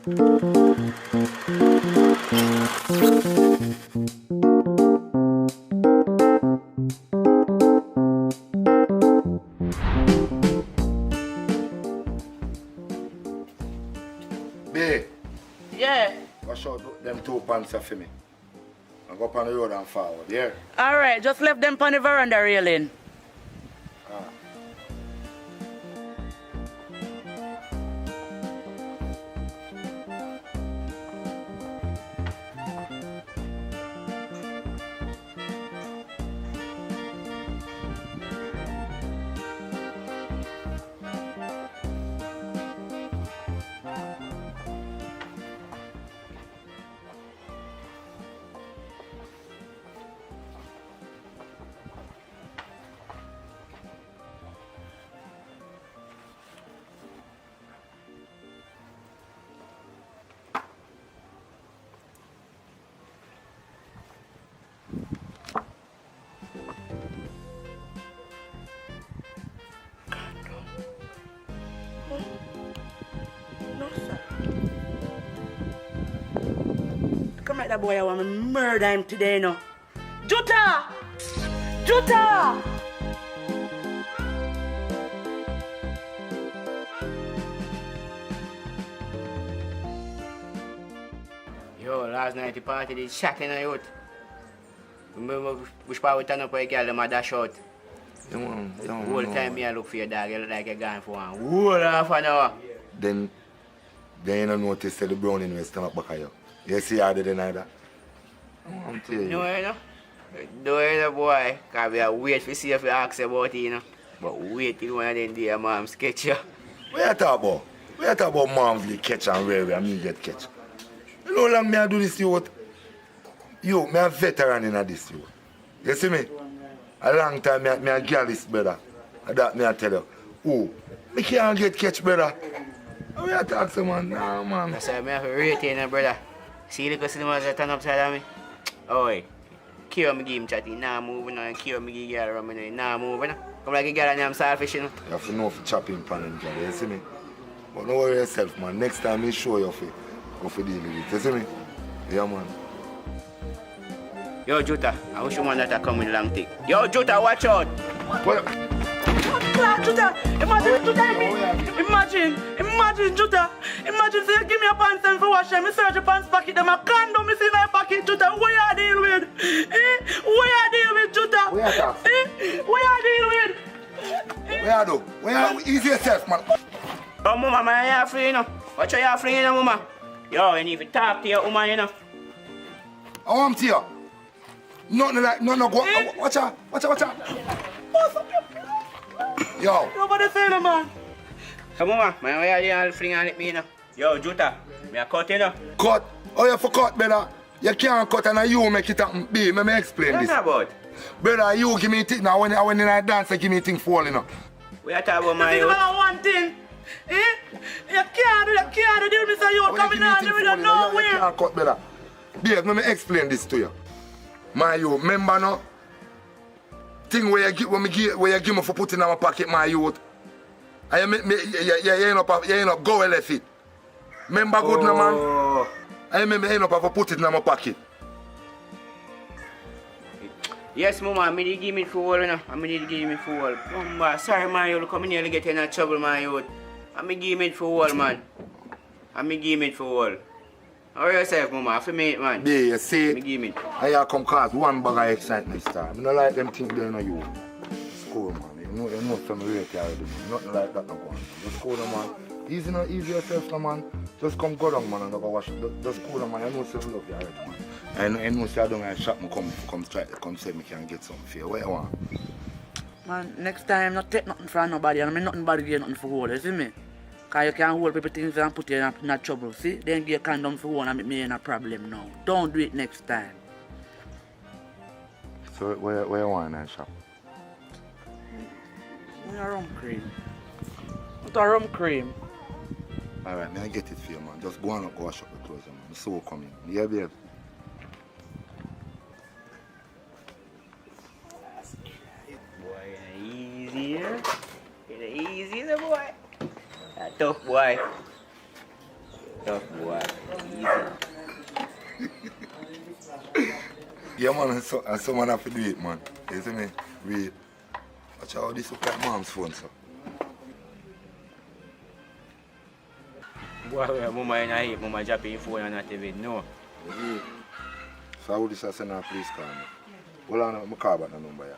Yeah. Wash out them 2 pants for me. I go up on the road and forward, yeah? Alright, just left them on the veranda railing. No, sir. Come like that boy, I want to murder him today, no. Juta! Juta! Yo, last night the party did shocking on youth. Remember which part we turn up for a girl, them a dash out. The whole time me I look for your dog, you look like you're gone for one whole half an hour. Then you don't notice that the brownie will stand up back of you. You see how they deny that? I'm telling you. No, you know? Don't you know, boy? Because we are wait to see if you ask about it, you know. But wait till one of them day, mom sketch you. What you talk about? What you talk about moms get catch and where and me get catch? You know how long me I do this youth? Yo, me a veteran in this youth. You see me? A long time me a girl this brother. That me I tell you. Oh, me can't get catch brother. How you talk to man? Nah man. That's why I have to rate you, you brother. See the customers that turn upside of me? Oh, Kyo me give him chatty, nah moving on. Kyo me give girl around me, nah moving on. Come like a girl and I'm selfish, you know. You have to know if you chop him pan and girl, you see me? But don't worry yourself, man. Next time me show you how to deal with it. You see me? Yeah, man. Yo, Juta, I wish you man that come with long thing. Yo, Juta, watch out! What? Juta, imagine, Juta, imagine, Juta. Imagine, say, you give me a pants and for wash them, I search your pants pocket, them a condom, I see my pocket, Juta. What you deal with? What you deal with, Juta? Where you talk? What you deal with? Where you do? Where you ease yourself, man? Oh, mama, man, you're free, you know. Watch how you're free, you know, mama. Yo, you need to talk to your woman, you know. I want to you. Nothing like, no, go. Watch out. Yo. Nobody say no, man. Come on, man, why are you all fling on me, you know? Yo, Juta, me a cut, you know. Cut? Oh, you for cut, brother. You can't cut and you make it happen. B, let me explain What's this. that about? Brother, you give me thing now when I dance, you give me thing falling up. We are talking about my This is youth. about one thing. You can't do this, you coming on, you don't know You where. can't cut, brother. Babe, let me explain this to you. My you, remember no? Thing where you give me for putting in my pocket, my youth. And you end up go and left it. Remember good no man? I remember end up for put it in my pocket. Yes, mama, I did give me fool, you know. I did give me fool. Mama, sorry, man, you'll come in here and get in trouble, my youth. I give me fool, man. I give me fool. How yourself, mama? I feel me, man. Yeah, you see it? Give me. And you come cause one bag of excitement star. I don't like them things there no you. School, man. You know some rate already, man. Nothing like that no go on. Just go down, man. Easy yourself, no, man. Just come go down, man, and go wash. Just go down, man. I know some love you already, man. I know say I don't have shop me come say me can get something for you. What you want? Man, next time, not take nothing from nobody, and I mean nothing bad again, nothing for hold, you see me? Because you can't hold people things and put you in a trouble, see? Then get a condom for one and make me in a problem now. Don't do it next time. So where you want in that shop? A rum cream. What a rum cream? Alright, man, I get it for you, man. Just go on and go wash up the clothes, man. The soul coming. Yeah, babe. Boy, easier. Get easy, boy. That tough boy. tough boy. Easy. Yeah, man, and someone have to do it, man. You see me? Wait. Watch how this look like mom's phone, so. Boy, mama in a heap, mama dropping your phone and not even know. Yeah. So how this I send her please call me? Hold on, I'm call back the number, yeah.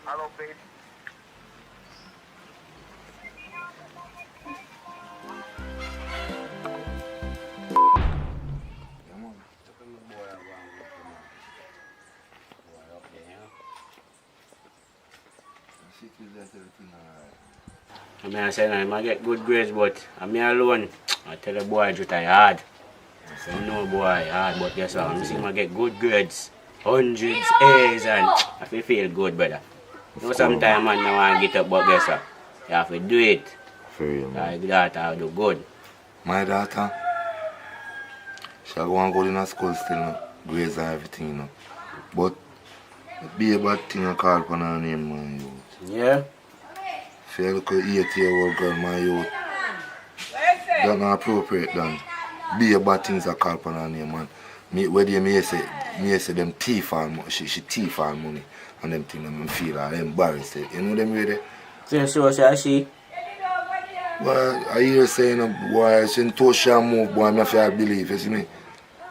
Hello, babe. I say I might get good grades, but I'm me alone. I tell the boy just I hard. I say no boy hard, but guess what? I'm seeing I get good grades, hundreds, A's, and I feel good, brother. You know, sometimes man don't want to get up, but guess what? You have to do it. For real, man. Like that, I'll do good. My daughter, she'll go and go in a school still, no? Grades and everything, you know. But it be a bad thing to call upon her name, man, youth. Yeah? If you look at 8-year-old girl, my youth, that's not appropriate, then. Be a bad things to call upon her name, man. Where do you say them thief and money, she thief and money, and them things, them feel like embarrassed. You know them really? So she? Well, I hear saying, boy, she too sure move, boy, I have to believe, you see me?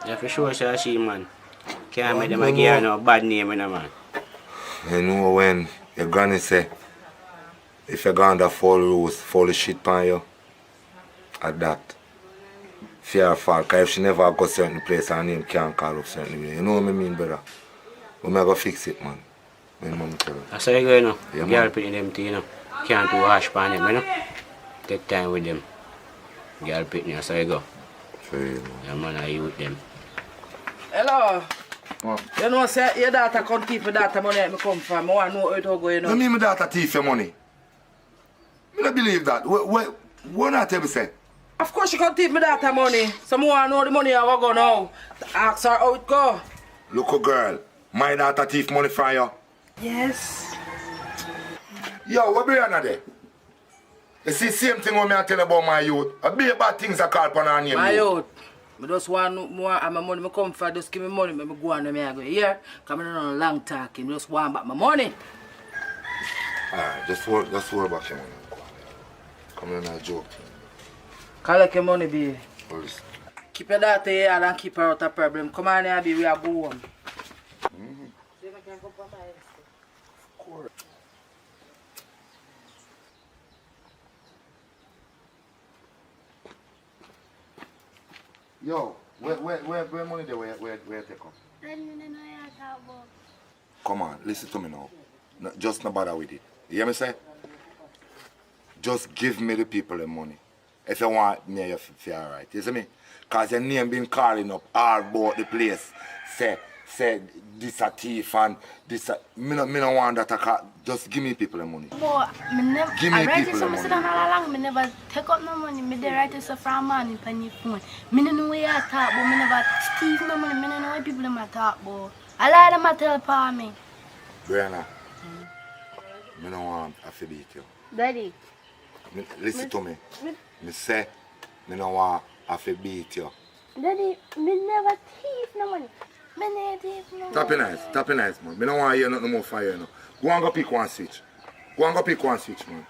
Yeah, for sure, she, man. Can't make them again no bad name, you know, man. You know when your granny say, if you're going to follow rules, follow shit on you, at that. Fear fault, because if she never go certain place, her name can't call up certain way. You know what I mean, brother? But I go fix it, man. My mom tell her. That's how you go, you know. Yeah, Girl putting them things, you know. Can't do harsh on them, you know. Take time with them. Girl putting, that's how you go. For real, man. Yeah, man, I with them. Hello. What? You know, say your daughter can't keep your daughter money where me come from. I want to know how it go, you know. You mean my daughter thief your money? I don't believe that. What not ever say? Of course she can't keep my daughter money. So I want to know the money I go now. Ask her how it go. Look, a girl, my daughter thief money from you. Yes. Yo, what be on there? You see, same thing when I tell about my youth. A be bad things I call upon her name. My youth. I just want more and my money I come for. Just give me money. I go on and I go here. Come on a long talking. Just want back my money. Alright, just worry back your money. Come on, a joke. Collect your money, baby. Well, listen. Keep your daughter here and keep her out of problem. Come on here, baby. We are going. Yo, where money there? Where take up? Come on, listen to me now. No, just no bother with it. You hear me say? Just give me the people the money. If you want me, you feel alright. You see me? Cause your name been calling up all about the place. Say this a thief and this a me no want that to just give me people the money. But me never Give me I write people it so the me sit money. down all along, me never take up no money. Me dey write it so from money on your phone. Me no know where I talk, but me never steal no money. Me no know where people them a talk about. I lie them a tell pa me. Brianna, me no want to beat you. Daddy. Listen to me. Me say me no want to beat you. Daddy, me never thief no money. Me never thief no money. Tap nice, man. Me no want to hear nothing more from you, no. Go and go pick one switch. Go and go pick one switch, man.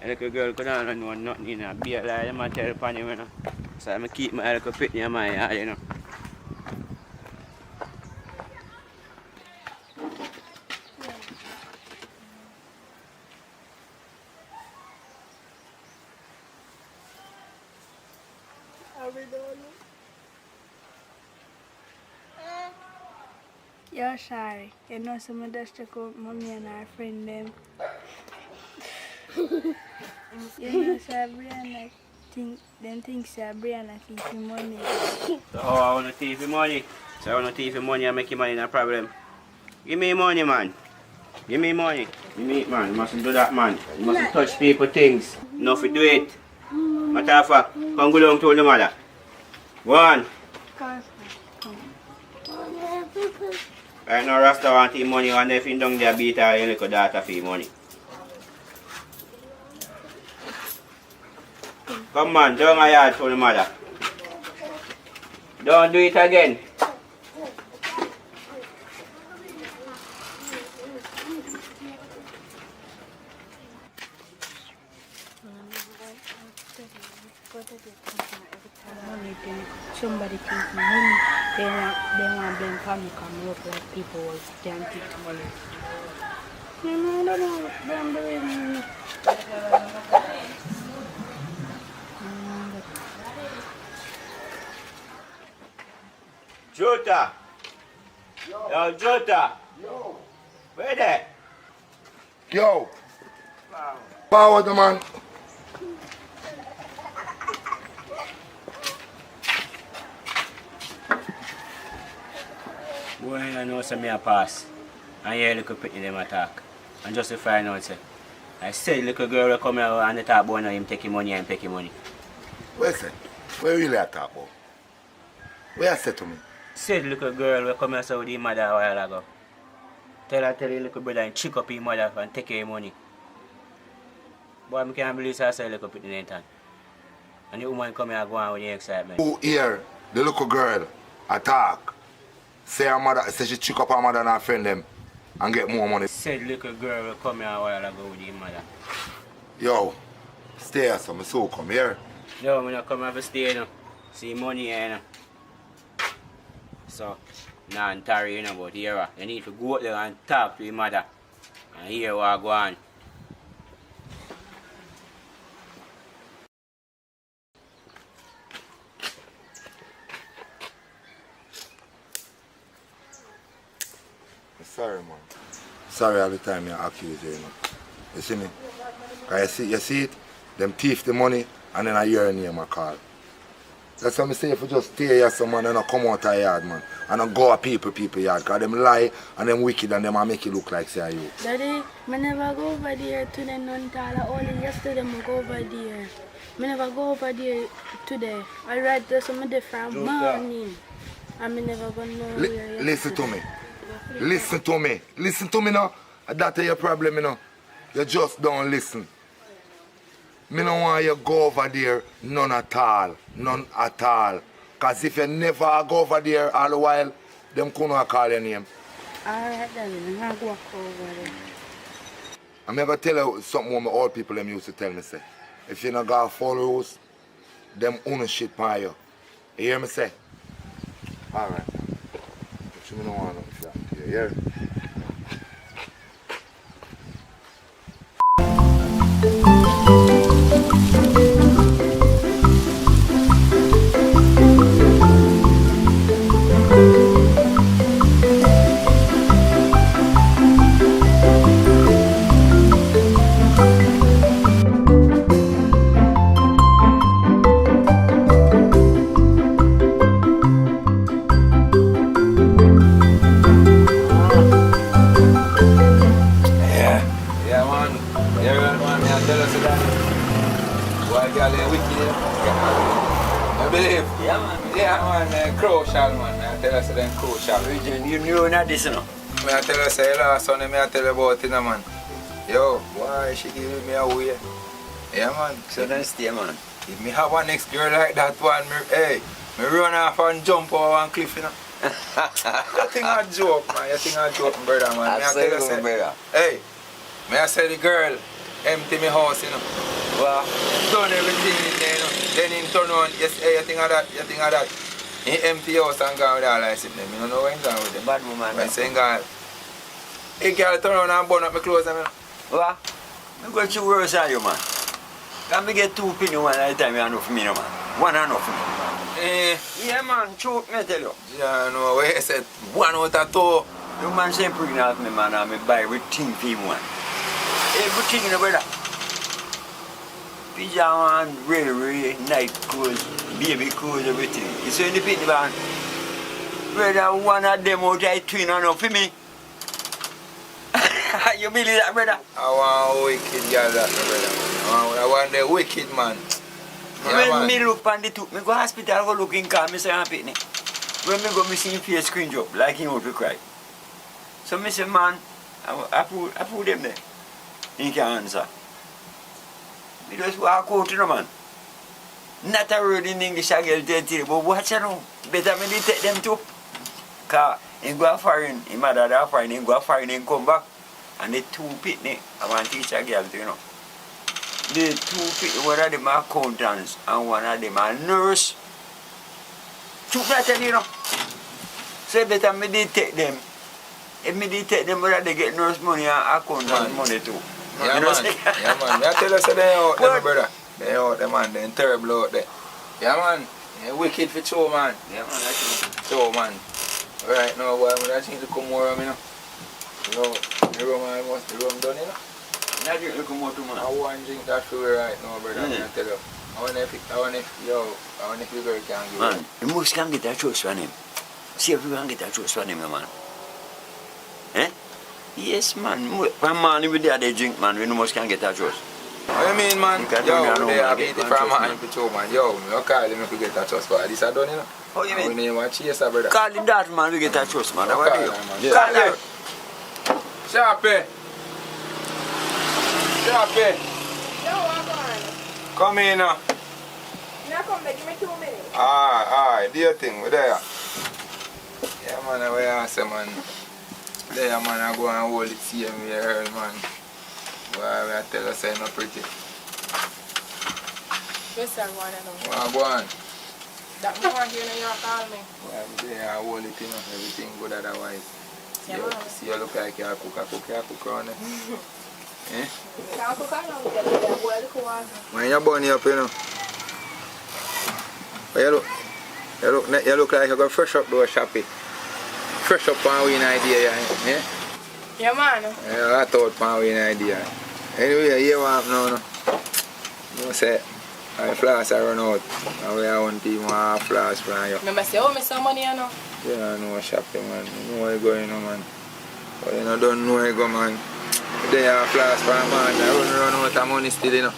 A little girl couldn't know nothing, you know. Be a lie, them a tell upon him, you know. So I keep my little pit in my yard, you know. You're sorry. You know some of just check out mommy and our friend them. You know, so Brianna, think say Brian a thief him money. So how I want to thief him money? So I want to thief him money and make him money no problem. Give me money, man. Give me money. Give me it, man. You mustn't do that, man. You mustn't touch people things. No, if you do it. Matter of fact, come go down to the mother. Go on. Right now, Rasta want him money, and if he down there beat her, you little daughter for him money. Come on, down a yard to the mother. Don't do it again. Somebody take my money, they want blame family come look like people will can't take the money. No, I don't know what them doing. Jota! Yo, Jota! Yo! Where there? Yo! Power the man! Boy, I know some me a pass. And hear little pitney them attack. And just to find out, say, I said little girl will come here and they talk about him taking money and taking money. Where say? Where really I talk about? Where I say to me? Said little girl will come here so with his mother a while ago. Tell your little brother and chick up his mother and take your money. Boy, I can't believe I say little pitney ain't done. And the woman come here and go on with the excitement. Who hear the little girl attack? Say her mother, say she chick up her mother and her friend them and get more money. Said little girl will come here a while ago with his mother. Yo, stay here, so me so come here. No, I'm not come here to stay now. See money here now. So, now I'm tired, you know, but here, you need to go out there and talk to your mother. And hear what go on. Sorry, man. Sorry all the time you accuse you, you know. You see me? Cause you see it? Them thief the money and then I hear your name I call. That's why I say if you just stay here some man and not come out of yard, man. And not go at people yard. Cause them lie and them wicked and them I make it look like say you. Daddy, I never go over there today, none taller. Only yesterday I go over there. I never go over there today. I ride there some different morning. And I never gonna know where Listen to me. Listen to me. Listen to me now. That's your problem, you know. You just don't listen. Me don't want you go over there, none at all. None at all. Because if you never go over there all the while, them couldn't call your name. Alright then, I'll walk over there. I'm going to tell you something what my old people them used to tell me, say. If you not got follow rules, them own shit by you. You hear me say? Alright. But you don't want nothing for that. You hear? You knew not this, you know. I tell her, say, last son, I tell her about it, man. Yo, why she give me away? Yeah, man. So then stay, man. If me have a next girl like that one, me run off and jump over one cliff, you know. You think I joke, man. You think I joke, brother, man. I tell her, say, brother. hey, may I say the girl empty me house, you know. Well, Done everything in there, you know. Then in turn on, yes, hey, you think of that, you think of that. He empty house and gone with all I said them. You don't know where he gone with them. bad woman. When saying God, he girl turn around and burn up my clothes, I mean. Well, I'm going to worse than you, man. Can me get 2 penny one at a time, you enough for me, no, man. One enough for me. Yeah, man, choke me, tell you. Yeah, no, where he said, 1 out of 2. You man say pregnant me, man, and me buy everything for him, one. Everything, you know, brother. Pyjama and really night clothes, baby clothes, everything. You see in the pit man? Brother, one of them out there twin enough for me. You believe that, brother? I want a wicked girl that, brother. I want the wicked man. Yeah, when man. me look on the two, me go hospital, go look in car, me say I'm pitney. When me go, me see him face screen drop, like him out to cry. So me say, man, I put them there. He can't answer. Me just walk out, you know, man. Not a word in English, I get tell you, but watch you know. Better me detect them too. Because he go foreign, his mother go foreign, he go foreign and come back. And the two pitney, I want to teach a girl, you know. The two pitney, one of them are accountants and one of them are nurse. Two that you know. So better me detect them. If me detect them, whether they get nurse money and accountant money too. Yeah, You know, man. Yeah, man. I tell you, so they out there, my brother. They out there, man. They're terrible out there. Yeah, man. They're wicked for two, man. Yeah, man, I think. So, man. Right now, boy, I think to come more, you know. You know, the rum almost, the rum done, you know. I drink look more too, man. I want to drink that for right now, brother. I tell you. I want if you girl can give Man, the most can get a choice from him. See if you can get a choice from him, man. Eh? Yes, man. From man, with the other drink, man, we no much can get a choice. What you mean, man? You can Yo, turn around they and are get beating one from trust, man man. for two, man. Yo, me call them if you get a trust, but this I done, you know. How you We mean? name a chaser, brother. Call the that man, we get a choice, man. What do you? Yeah. Call them. Sharpie. Sharpie. No, I'm going. Come in now. Now come back, give me 2 minutes. Alright, do your thing, we're there. Yeah, man, I will answer, man. There, man, I go and hold it, see him here, man. Why I tell us I'm not pretty. Yes, sir, go on, I know. Well, go on. That more here than you call me. Well, there, I hold it, you know, everything good otherwise. Yeah, you, man. see you look like you're a cook around there. Eh? Can't cook along with that, boil the water. Man, you're bunny up, you know. But you look like you got fresh up though, Shappy. Fresh up on win idea, yeah? Yeah, man. Yeah, I thought on win idea. Anyway, you want now, no? You say, I flash I run out. And we are one team want flash from you. Remember say, oh, me some money, you know. Yeah, I know Shappy, man. You know where you going, man. But you know, don't know where you go, man. They are flash for a man. I run out of money still, you know.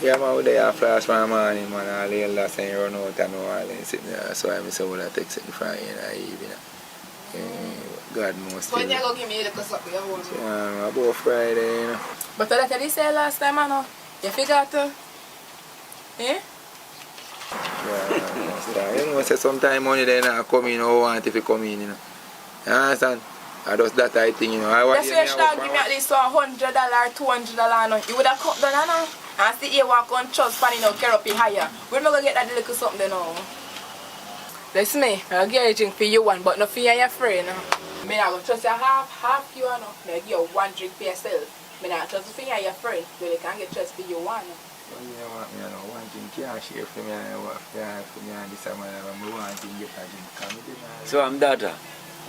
Yeah, man, they are flash for a man, man. All the last time you run out of New Orleans, so I say, well, I take it from you in the evening. God knows. So when you go give me a little something, you hold me. Yeah, about Friday, you know. But that I did say last time, I know. You forgot to. Eh? Yeah, you know, say sometimes money they not come in, or want if you come in, you know. You understand? I just that I think, you know. That's why you should give me at least $100, $200, no. You would have cut down, no? And see you walk on trust pan, you know, carry up your higher. We're not going to get that little something, you know. Listen me, I'll get a drink for you one, but not for you and your friend, no. I mean, I will trust you half you, no. I'll give you one drink for yourself. I mean, I trust you and your friend, so they can't get trust for you one, no. Well, you want me, you know, one thing can't share for me, and for me and this man, I want to get a drink. Come with it, So I'm daughter.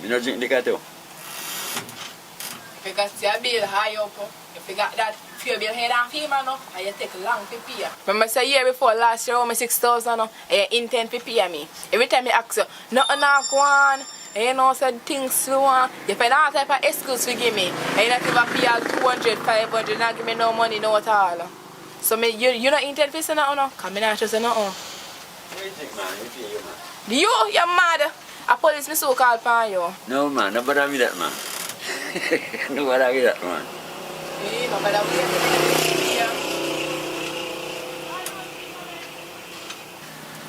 You not drink the cattle. Because your bill high up, if you got that few bill head and fee, man, and you take long to pay. Remember, say year before last year, I 6,000, and you intend to pay me. Every time you ask you, nothing not go on, and you know, said things slow on, you find all type of excuse to give me, and you not even pay all 200, 500, not give me no money, no at all. So you not intend to say nothing, no? Because I not trust you nothing. What do you think, man? You feel you, man? You're mad. A police me so called upon you. No, man. No bother with that, man. No bother with that, man. No bother with that.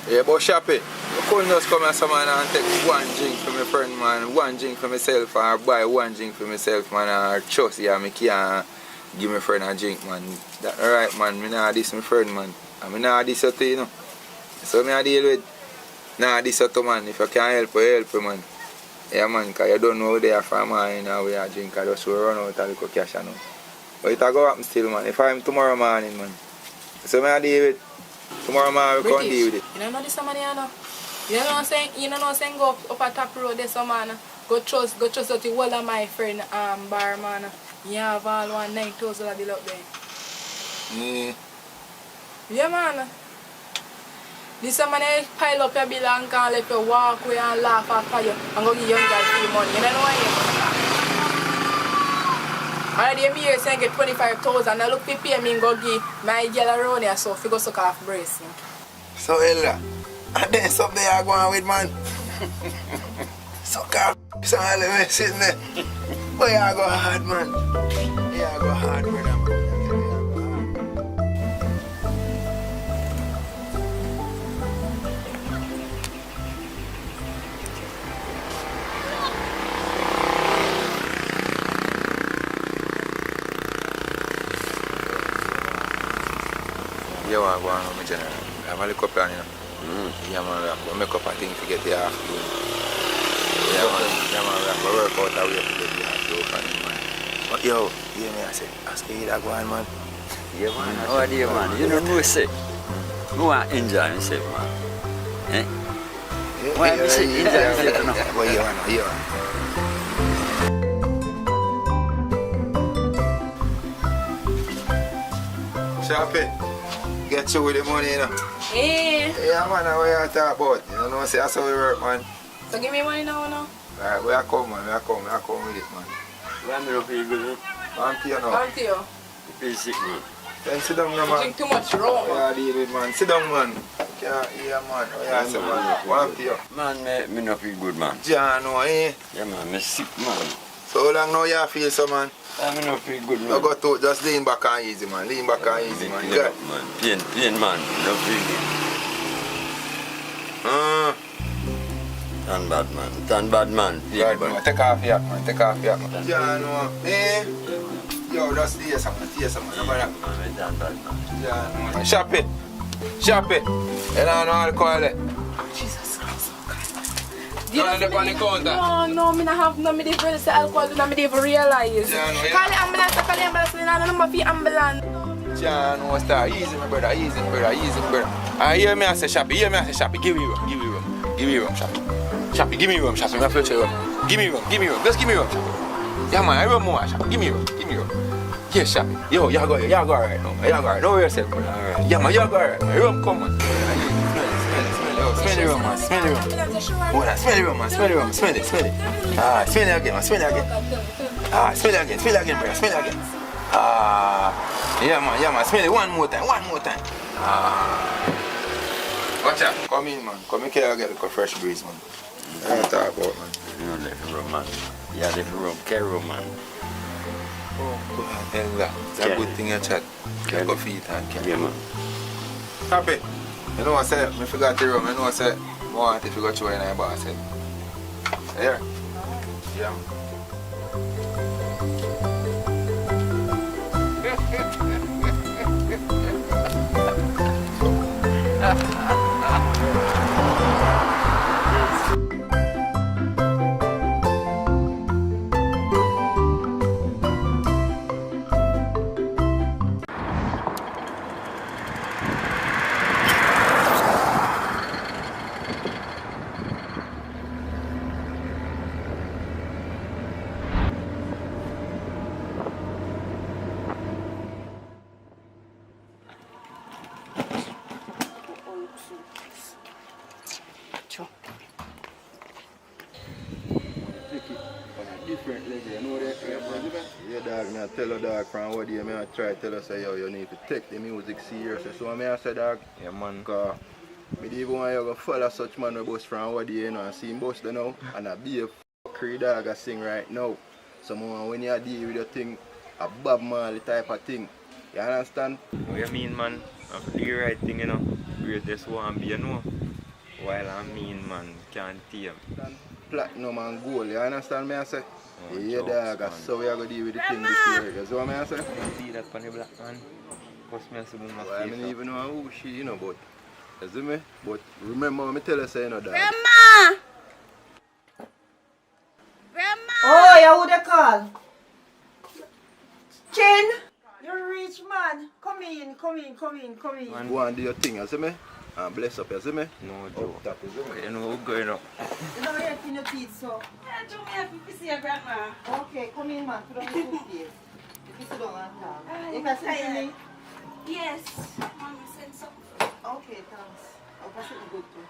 Yeah, but Shappy, you couldn't just come here man and take one drink for my friend, man, one drink for myself, or buy one drink for myself, man, or trust you, I can't give my friend a drink, man. That alright, man, me nah this my friend, man. And me nah this you, you know. So me I deal with, nah this you, man. If you can help you, man. Yeah, man, because you don't know they are from and we are drink, I just run out a little cash, you know. But it will go happen still, man. If I'm tomorrow morning, man. So me I deal with, tomorrow morning we can't deal with it. You don't know this man, you know? You know what I'm saying? You know what I'm saying? Go up a top road this man. Go trust out the whole of my friend bar, man. You have all 9,000 bill up there. Yeah. Yeah, man. This man pile up your bill and can let you walk away and laugh after you and go give young girl free money. You don't know why? Already me here saying get 25,000 and look to pay me and go give my girl around here so if you go suck off brace. So Ella, and then something you going with, man. Suck off some element sitting there. But you go hard, man. You go hard, brother, man. You want to go on with me, General? I have a little plan, you know. Yeah, man, we make up a thing to get the afternoon. Yeah, man, we work out a way to get the afternoon, man. But yo, hear me, I say, ask you that go on, man. Yeah, man, how are you, man? You don't know, say. You want to enjoy yourself, man. Eh? Why you say enjoy yourself, no? Well, you want. Sharpie. Get you with the money, you know. Hey. Yeah, man, what you talk about? You know, say that's how we work, man. So give me money now, no? Alright, where I come, man? I come with it, man. Why me not feel good? I'm to you now. Come to you. You feel sick, man. Then sit down, You man. drink too much rum. Yeah, deal with, man. Sit down, man. Yeah, man. Oh, yeah, say, man. One to you. Man, me not feel good, man. John, no, eh? Yeah, man, me sick, man. So how long now you feel so, man? Me not feel good, man. You got to just lean back and easy, man. Lean back and easy, man. You got man. Pain, man. No feel good. Turn bad, man. Right, man. Take off your hat, man. Take off your hat, man. John, no, eh? Yo, just stay some, no matter. Man, turn bad, man. Yeah, no. Shop it. You don't know alcohol, eh? Jesus Christ. You don't live on the counter? No, me not have no, me didn't really say alcohol, no, me didn't even realize. Yeah, no, yeah. Call the ambulance, me not know for ambulance. John, no, start. Easy, my brother, easy, brother. I hear me, I say, Shappy, give me rum, Shappy, give me rum, Shappy, my future rum. Give me rum, just give me rum, Shappy. Yeah, man, I run more, Shappy, give me rum. Yes, Shappy. Yo, you go alright now. You go alright. Don't worry yourself, brother. Alright. Yeah, man, you go alright. Rum, come on. Smell the rum, man. Smell the rum. Hold on, smell the rum, man. Smell it. Ah, smell it again, man. Smell it again, brother. Smell it again. Ah, yeah, man. Smell it one more time. Ah. Watch out. Come in, man. Come in here and get a fresh breeze, man. I talk about, man. You don't let the rum, man. Yeah, let the rum. Carry rum, man. Oh, God. Ella, it's a good thing you chat. Keep your feet and carry. Yeah, man. Happy. You know what I said? I forgot the rum. You know what I said? I want if you go through in my boss. Here. Yeah. Yeah, dog, me I tell a dog from what day, I try to tell us, say, yo, you need to take the music seriously. So I say, dog, Yeah, man. because I don't even want you to follow such man who bust from what day, you know, and see him bust there now, and I be a fuckery dog I sing right now. So when you deal with the thing, a Bob Marley type of thing, you understand? What you mean, man? I do the right thing, you know. Greatest one be, you know. While I mean, man, can't tame. Platinum and gold, you understand me I say? Oh, Yeah, jokes, dog, man. so we are going to deal with the thing this year, you see what I say? See that funny black man? What's me a sumo my Well, I face? don't even know who she, you know, but, you see me? But remember, I tell you, say, you know, dog. Grandma! Oh, yeah, who they call? Chin? You rich man. Come in. Go and do your thing, you see me? And bless up, you see me? No Up joke. top, you see me? You know what's going on? You know you're in your teeth, so. Yeah, do me happy to see your grandma. Okay, come in, man. Put on your suitcase. If you sit down and talk. You can sit with me. Yes. Mama sent something. Okay, thanks. I'll pass it good too.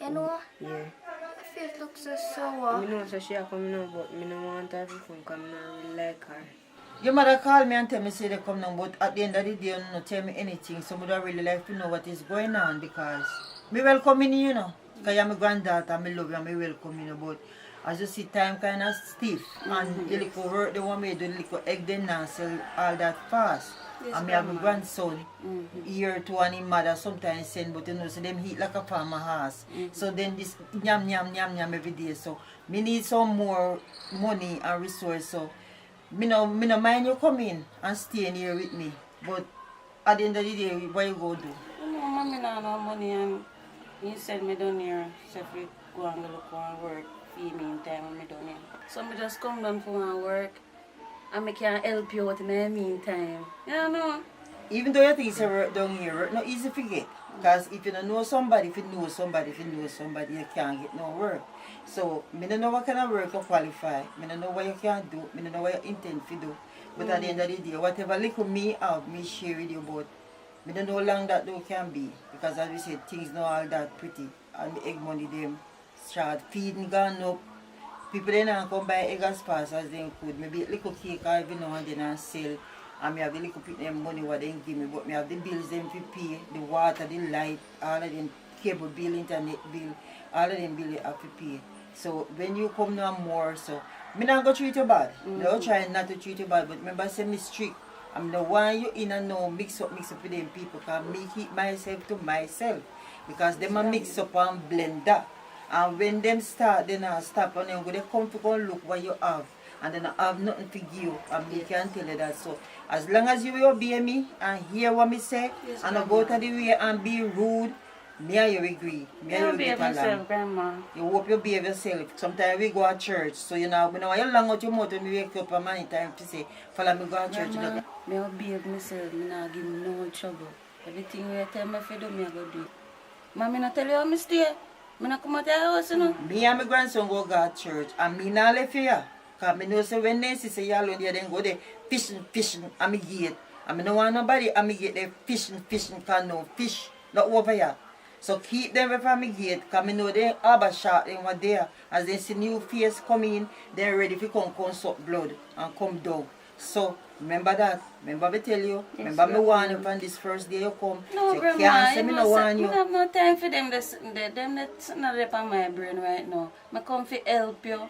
You know? Yeah. My face looks so sour. I know so she a come now, but I don't want her to come because I don't really like her. Your mother called me and tell me say they come now, but at the end of the day, you don't tell me anything. So I don't really like to know what is going on because me welcome in, you know. Because I'm my granddaughter, I love you, and I welcome you, but as you see, time kind of stiff. And the little work they want me to do, the little egg they not sell all that fast. Yes, and me have my Grandma. grandson here to and his mother sometimes send, but you know, so them eat like a farmer house. So then this yam every day. So me need some more money and resource. So me no mind you come in and stay in here with me. But at the end of the day, what you go do? You know, mommy not no money and you send me down here, so if you go and look and work, feed me in time when me down here. So me just come down for my work and I can help you out in the meantime. You know? Even though you think it's a work down here, work not easy to get. Because if you don't know somebody, if you know somebody, you can't get no work. So, I don't know what kind of work you qualify. I don't know what you can do. I don't know what you intend to do. But at the end of the day, whatever little me have, me share with you about. I don't know how long that though can be. Because as we said, things not all that pretty. And the egg money, them start feeding gone up. People then come buy egg as fast as they could. Maybe a little cake every now and then and sell. And me have the little put them money what they give me, but me have the bills them to pay, the water, the light, all of them cable bill, internet bill, all of them bill you have to pay. So when you come now more, so me not go treat you bad. Me don't try not to treat you bad, but remember I say me strict. I'm the one you in and now mix up with them people, because me keep myself to myself. Because them a mix up and blend that. And when them start, then I stop and then go they come to go and look what you have. And then I have nothing to give you, and me can tell you that. So as long as you will obey me and hear what me say, Yes, and not go to the way and be rude, me and you agree. Me and you behave get along. myself, Grandma. You hope you behave yourself. Sometimes we go to church, so you know, when you long out your mouth when we wake up a many time to say, follow me go to church. Grandma, me will behave myself, me not give me no trouble. Everything you tell me to do, me I go do it. Mommy not tell you how me stay. Me not come out of the house, you know. Me and my grandson go to church, and me not left here. Because I know so when they say you alone there, then go there fishing at my gate. And I don't want nobody at my gate there fishing, because no fish, not over here. So keep them away from my gate, because I know they harbor shot them were there. As they see new face come in, they're ready to come suck blood and come down. So remember that. Remember me tell you. Yes, remember me warn you from this first day you come. No, so Grandma, can't say me no warn I you. have no time for them. Them that's not up on my brain right now. I come to help you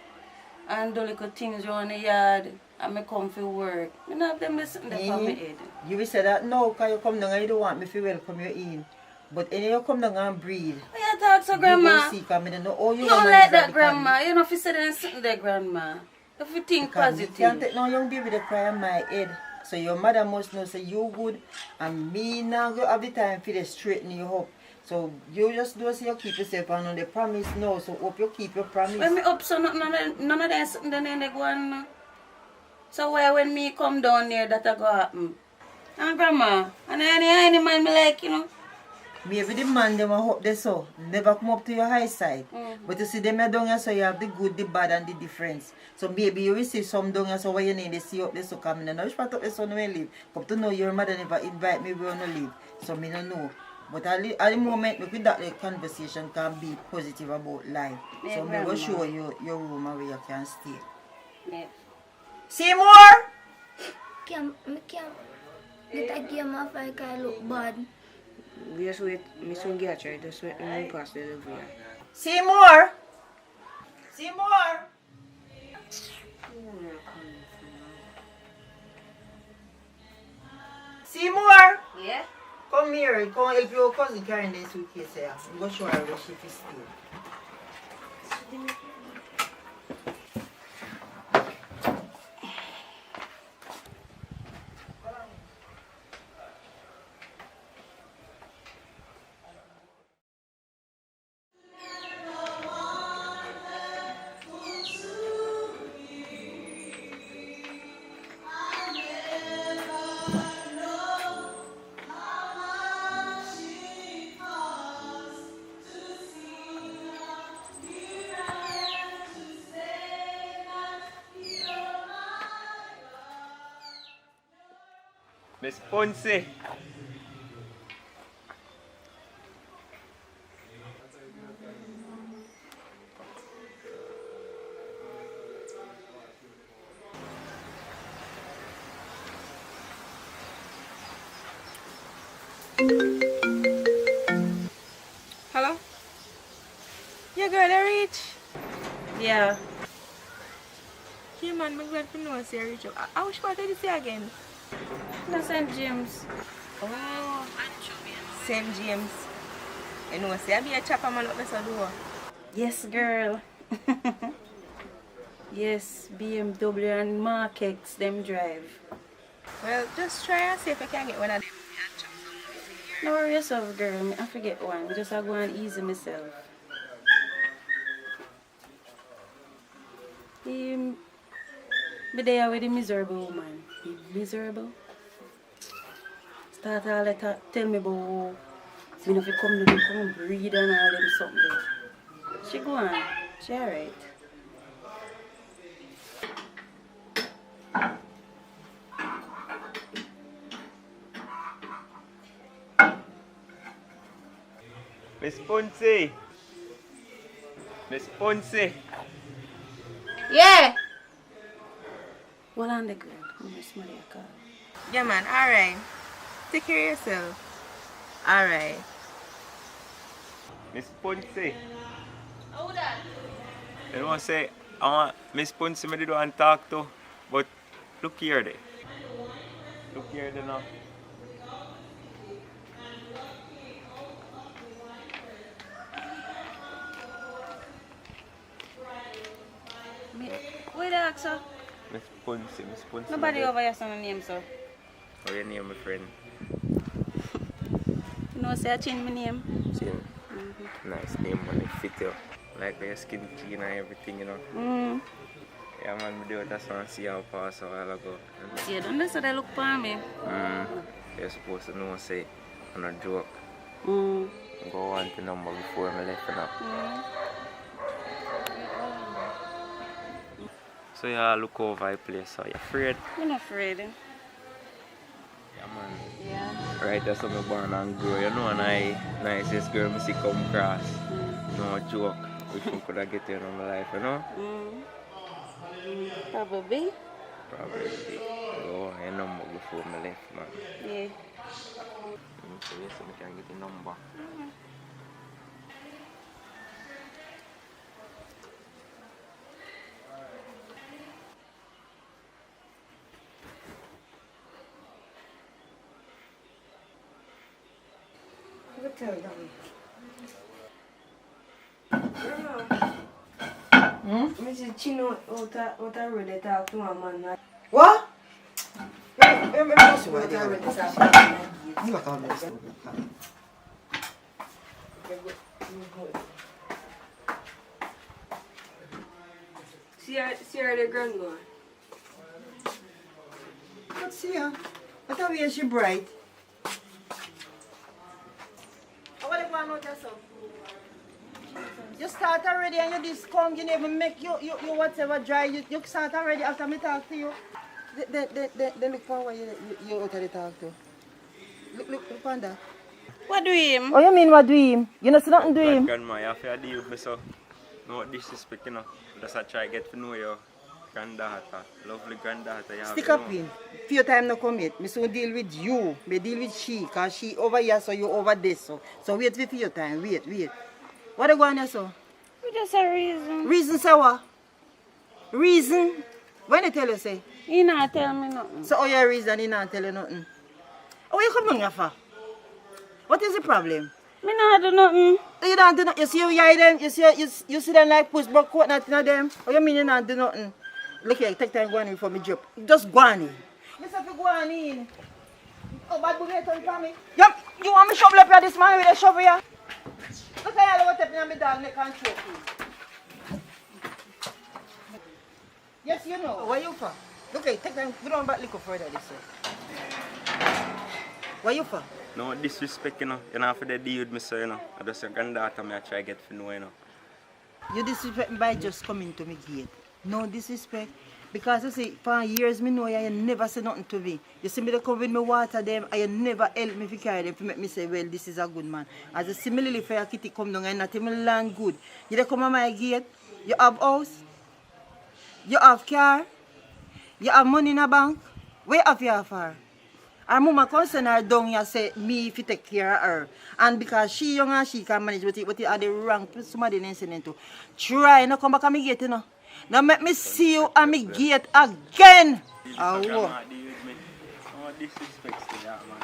and do little things around the yard, and I come to work. I don't have them listen there on my head. You will say that no, because you come down and you don't want me to welcome you in. But anyway, you come down and breathe. Why you talk so, Grandma? You go see, because I don't know how you Not like that, Grandma. You know if you say there's something there, Grandma. If you think positive. You can't take no young baby to cry on my head. So your mother must know say you good, and me now go have the time for to straighten you up. So you just do say you keep yourself and on the promise now. So hope you keep your promise. When me up so none of them something then they go on. So why when me come down there that a go happen? And Grandma, and any man me like, you know. Maybe the man them hope they so never come up to your high side. But you see them here down here, so you have the good, the bad and the difference. So maybe you will see some down here, so what you need to see up there so come in. Now which part of the son will live? Come to know your mother never invite me we wanna live. So me don't know. But at the moment with that the conversation can be positive about life. Yeah, so me will Grandma. show you your room where you can stay. Yeah. Seymour! I can't get a game of like I look bad. Just wait, me soon get you. Just wait me pass the delivery. Seymour! Seymour! Seymour! Yeah? Come here, come help your cousin carrying the suitcase here. I'm going to show her where she is still. Miss Ponce. Hello? Yeah, girl, I reach. Yeah. Yeah, man, I'm glad to know I reach up. I wish what did you say again? No, St. James. Oh, St. James. You know, say I be a chopper man up there door. Yes, girl. Yes, BMW and Mark X, them drive. Well, just try and see if I can get one of them. No worry yourself, girl. I forget one. Just I go and easy myself. Be there with the miserable woman. He miserable. Start all that tell me about me if you come to come breed and all them something. She go on. She alright. Miss Ponce. Miss Ponce. Yeah! Well, on the girl. I'm going to smell your car. Yeah, man, alright. Take care of yourself. Alright. Miss Ponce. You know what I say? I want Miss Ponce me to do and talk to, but look here there. Look here there now. Where the ask, sir? Miss Ponce. Nobody over here saying name, sir. How your name, my friend? You know, say I change my name. Chin. Nice name, man. It fit you. Like your skin clean and everything, you know. Yeah, man, I do it. That's why I see how pass a while ago. See, don't they say they look for me? You're supposed to know, say, I'm not joke. Mm. Go on to number before I left it up. So you look over the place, so you're afraid? I'm not afraid. Yeah, man. Yeah. Right, that's how I'm born and grow. You know, and I nicest girl I see come across. No joke. Which one could I get in my life, you know? Probably. Probably. Oh, your number before I left, man. Yeah. So yes, I can get the number. Tell them. Mrs. Chino, what I really talk to my man. What? See her the grandma. Let's see her. I thought we she bright. You start already and you just come, you never make you whatever dry, you start already after me talk to you. They look for what you already talk to. Look on that. What do him? Oh, you mean what do him? You know, see nothing do him? Grandma, you have to deal with me, so no disrespect, you know. Just I try to get to know your granddaughter, lovely granddaughter. You have Stick to up know. in. For your time no come yet. Me soon deal with you. Me deal with she, cause she over here, so you over there, so. So wait for your time. Wait. What are you going to so? Just a reason. Reason, say what? Reason? When they tell you, say? He not tell me nothing. So, oh, your reason, he not tell you nothing? Oh, you come here for? What is the problem? Me not do nothing. You don't do nothing. You see you hear them? You see them like push but coat nothing of them? Oh, you mean you not do nothing? Look here, take time go on in for me job. Just go on in. You say go on in. Oh, bad boy, turn for me. You want me shovel up here this man with a shovel here? Look at you, what's happening on my dog neck and choke you. Yes, you know. Where you for? Look here, take time, go down back little further this way. Where you for? No disrespect, you know. You don't have to deal with me, so, you know. I just your granddaughter, I try to get to know, you know. You disrespect me by just coming to me gate. No disrespect. Because you see, for years me know you never say nothing to me. You see me they come with me water them and you never help me to carry them to make me say, well, this is a good man. As a similarly for your kitty come down and not even land good. You they come on my gate, you have house, you have car, you have money in a bank. Where have you for? Our mama concern her down here say me if you take care of her. And because she young and she can manage but it are the wrong somebody listening to. Try no come back and me gate, you know. Now make me see you and me gate again. Oh, disrespect to that, man.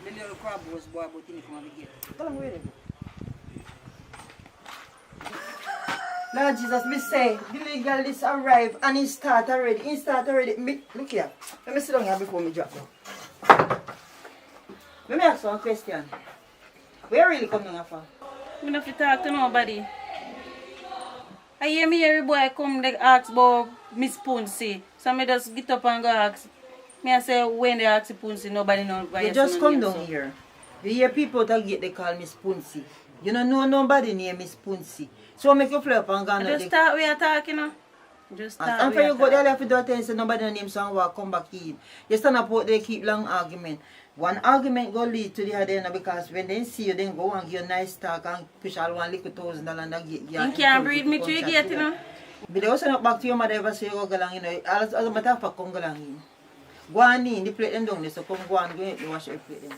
The little crab was boy but he come and me gate. Tell him where they go. Lord Jesus, me say, the legalist arrive and he start already. He start already. Me, look here. Let me sit down here before me drop down. Let me ask you one question. Where really come down from? I don't have to talk to nobody. I hear me every boy come like ask about Miss Punsi. So I just get up and go ask. Me I say when they ask Punsi, nobody knows why You just come down here. You hear people that get they call Miss Punsi. You don't know nobody named Miss Punsi. So make you fly up and go on. Just start we are talking, you know. Just start. And for you go there, you have to do things so nobody name some walk come back in. You stand up out there, keep long argument. One argument go lead to the other end because when they see you, then go and give you a nice talk and push all $1,000 and get you. You can't breed me to you get, you know. But they also not back to your mother ever say you go along, you know. As a matter of fact, come go along in. Go on in, the plate them down there, so come go on, go in, wash your plate them.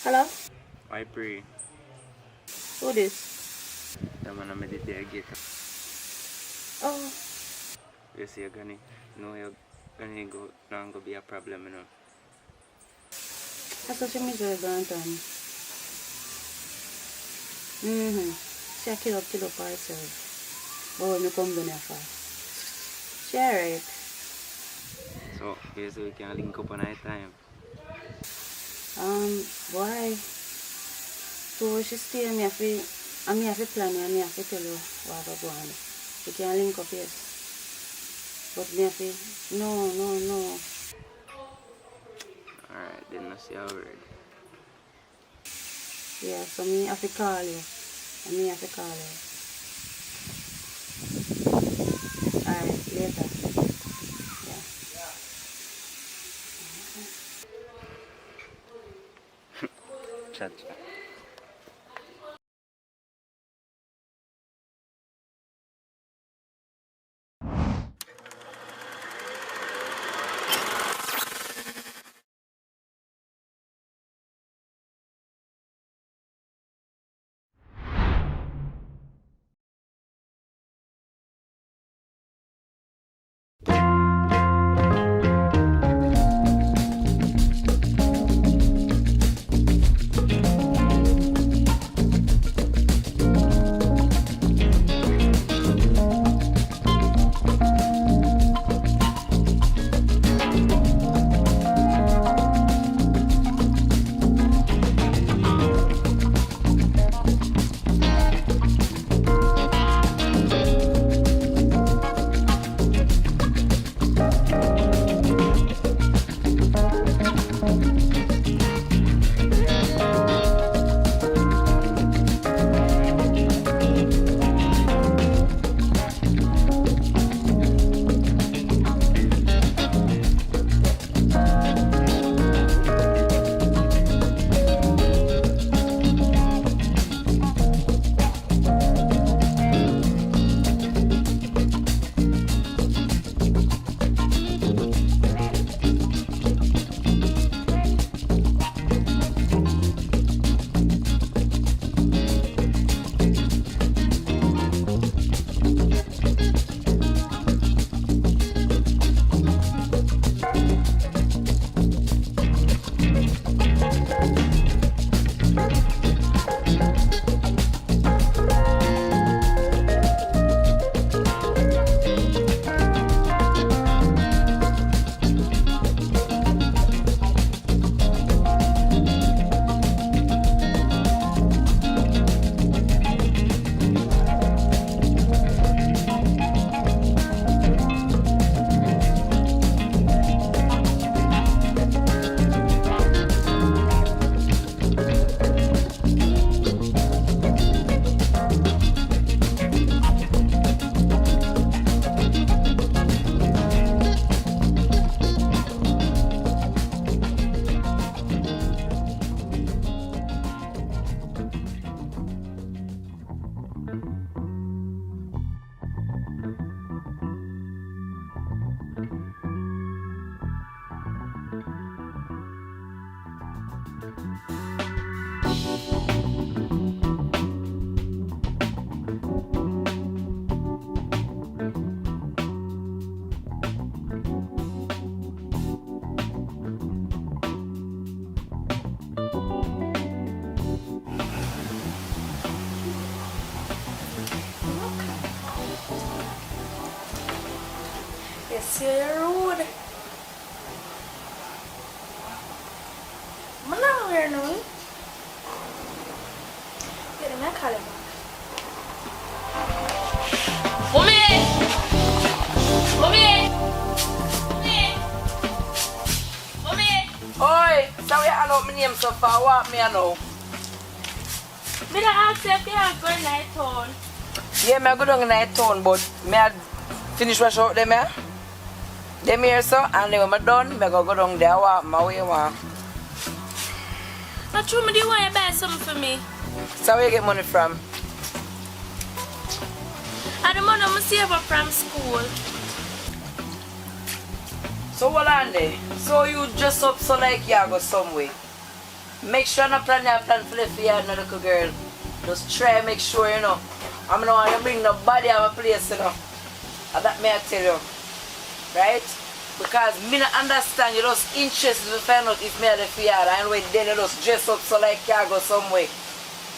Hello? I pray. Who this? The man I meditate get. Oh. You see you're gonna go not gonna be a problem, you know. That's what she means you're going to She kill up herself. But when you come down here fast. She alright. So, yes, we can link up on night time. Boy. So she stay me have to plan and me have to tell you what I go on. We can link up, yes. But me have to no. Alright, then I see a word. Yeah, so me have to call you. And me have to call you. Alright, later. Yeah. Chat. Yes, you're rude. I'm not wearing no. Get in that color. Mommy! Mommy! Mommy! Oi, sorry I know my name so far. What me I know? Me don't ask if you are going night town. Yeah, me I go down in night town, but me I finish wash out them here. Them here so, and then when I'm done, me I go down there walk my way one. Not true, me do you want to buy something for me? So where you get money from? I the money I save up from school. So hold on there. So you dress up so like you go somewhere. Make sure you plan your plan for the yard, no little girl. Just try make sure you know. I'm not want to bring nobody out of a place, you know. And that may I tell you. Right? Because me not understand you just interested to find out if me are left the yard and when then you just dress up so like you go somewhere.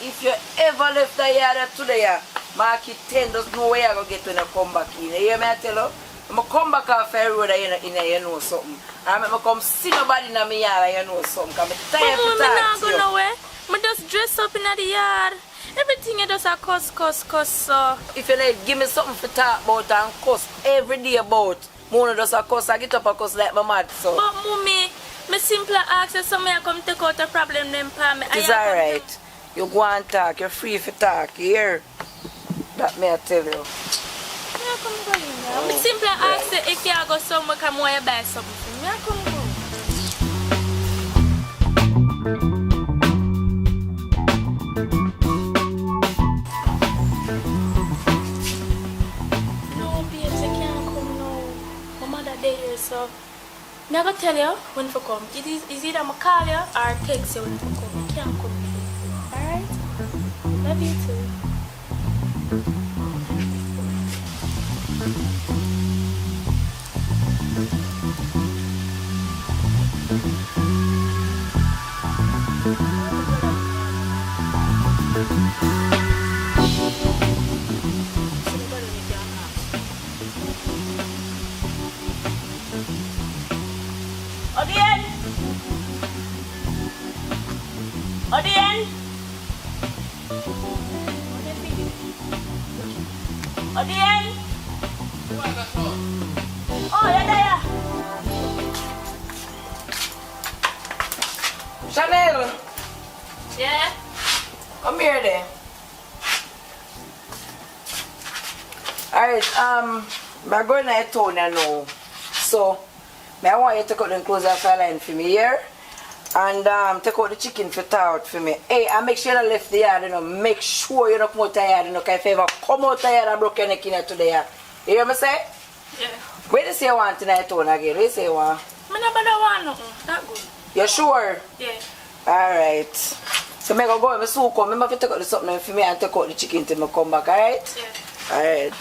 If you ever left the yard today, mark it 10, just know where you go get when you come back in. You hear me I tell you? I'm going to come back off the road and you know something. I'm going to come see nobody in my yard and you know something. I'm tired of talking not go nowhere. I just dress up in the yard. Everything you just a cuss. So. If you like, give me something to talk about and cuss every day about. Mona just a cuss, I get up a cuss like my mad. So. But mommy, me simply ask you somebody come take out a problem them for me. It's alright. You go and talk, you're free to talk, you hear? That may I tell you. Me simply ask you if you go somewhere come want you buy something for me. I come go. No, babes, I can't come now. My mother there, so I'm going to tell you when to come. It is either I call you or text you when to come. I can't come. Alright? Love you too. Odien! Odien! Odien! Oh, you're there! Chanel! Yeah? Come here then. Alright, I'm going to town now. So, I want you to take out the clothes off the line for me here. And take out the chicken for out for me. Hey, and make sure you left the yard, you know. Make sure you don't come out the yard, you know. Because if you ever come out the yard and broke your neck in today, you hear me say? Yeah. Where do you say you want tonight town again? Where do you say you want? I never want nothing. That good. You sure? Yeah. Alright. So I go and soon come. I have to take out something for me and take out the chicken till I come back, alright? Yeah. Alright.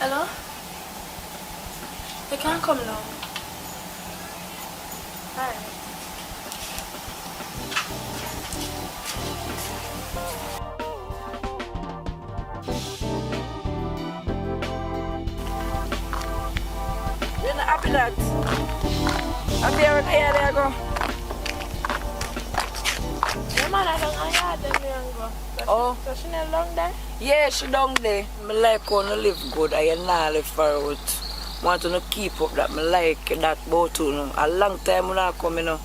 Hello? You can't come now. Alright. You're not happy that? I'm there, there I go. Your mother don't have them here and go. Oh. So she not long there? Yeah, she down there. I like how to live good. I not live far out. Want to keep up that. I like that about you. Know. A long time when I come, you know.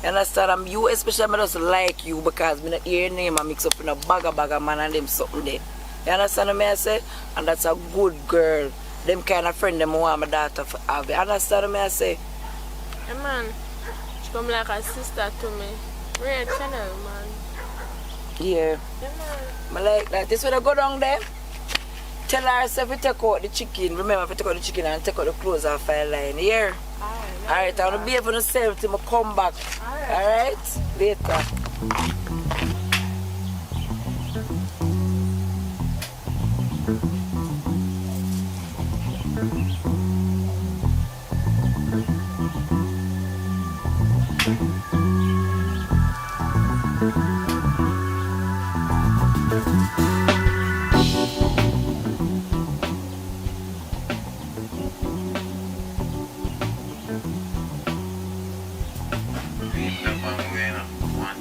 You understand? You especially I just like you because I hear your name and mix up in a bag of man and them something there. You understand what I say? And that's a good girl. Them kind of friend them want my daughter to have. You understand what I say? Hey man, she come like a sister to me. Red Chanel, man. Yeah. Yeah, man. I like that. This where I go down there? Tell her if we take out the chicken. Remember, if we take out the chicken and take out the clothes off her line. Here. Alright, I'm gonna be able to sell it till I come back. Alright? Later.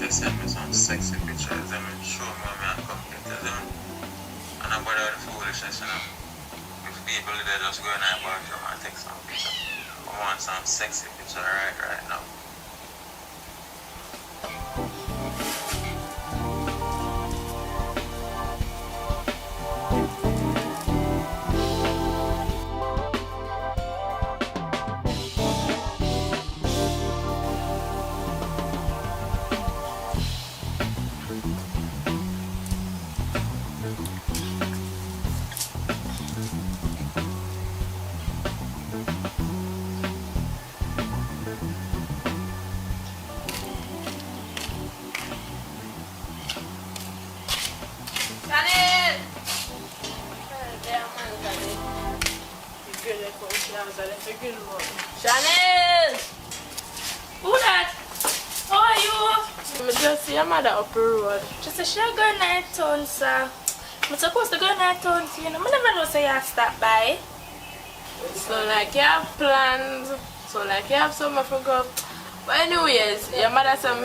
Send me some sexy pictures and show me how I come get them. And I'm about the foolishness, you know. If people they just go in and bathroom and take some pictures. I want some sexy picture right now. Chanel! Who that? How are you? I just see your mother up the road. She said she go in her town, sir. I'm supposed to go in her town, you know. I never know say you stop by. So like you have plans, so like you have somewhere to go. But anyways, your mother said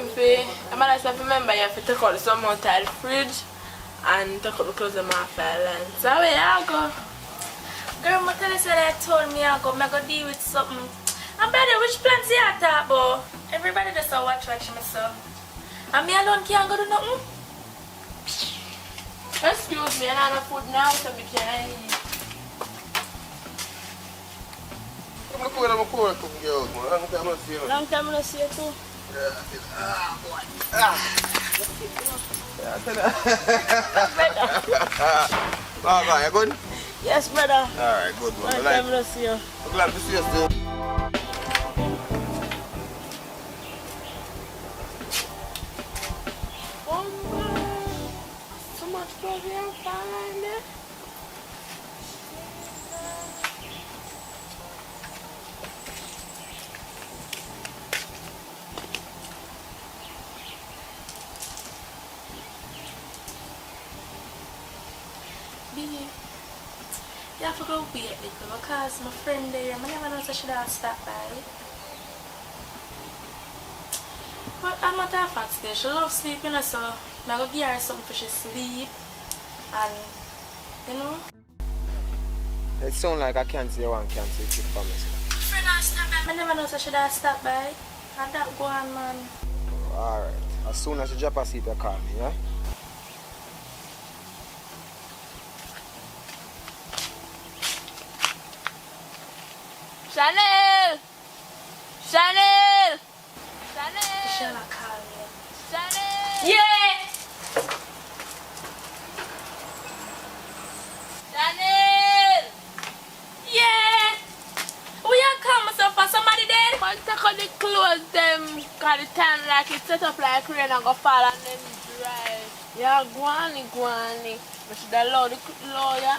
remember you have to take out some out of the fridge and take out the clothes off her line. So where you go? Girl, I tell you that I told me I go deal with something. And by the way, which plans you have talk about? Everybody just watch myself. And me alone can't go do nothing. Excuse me, I don't have food now, so we can't eat. I'm cool, girl. Long time I see you. Long time I see you too. Oh, you good? Yes, brother. Alright, good one. Long time I see you. I'm glad to see you still. So much clothing and fine there. You have to go wait little because my friend there, I never know if she should have stopped by. But I'm not that fat today. She loves sleeping, so I'm going to give her something for she sleep. And, you know. It sounds like I can't see one cancel trip for me. Friend has stopped by. I never know if she should have stopped by. And that go on, man. Alright. As soon as you drop asleep, you call me, yeah? Chanel! Chanel! Chanel! Shall I call you? Chanel! Yeah! Chanel! Yeah! We are coming so for somebody there? But take out the clothes them, cause the time like it set up like rain and go fall and then dry. Yeah, go on. But should I allow the lawyer?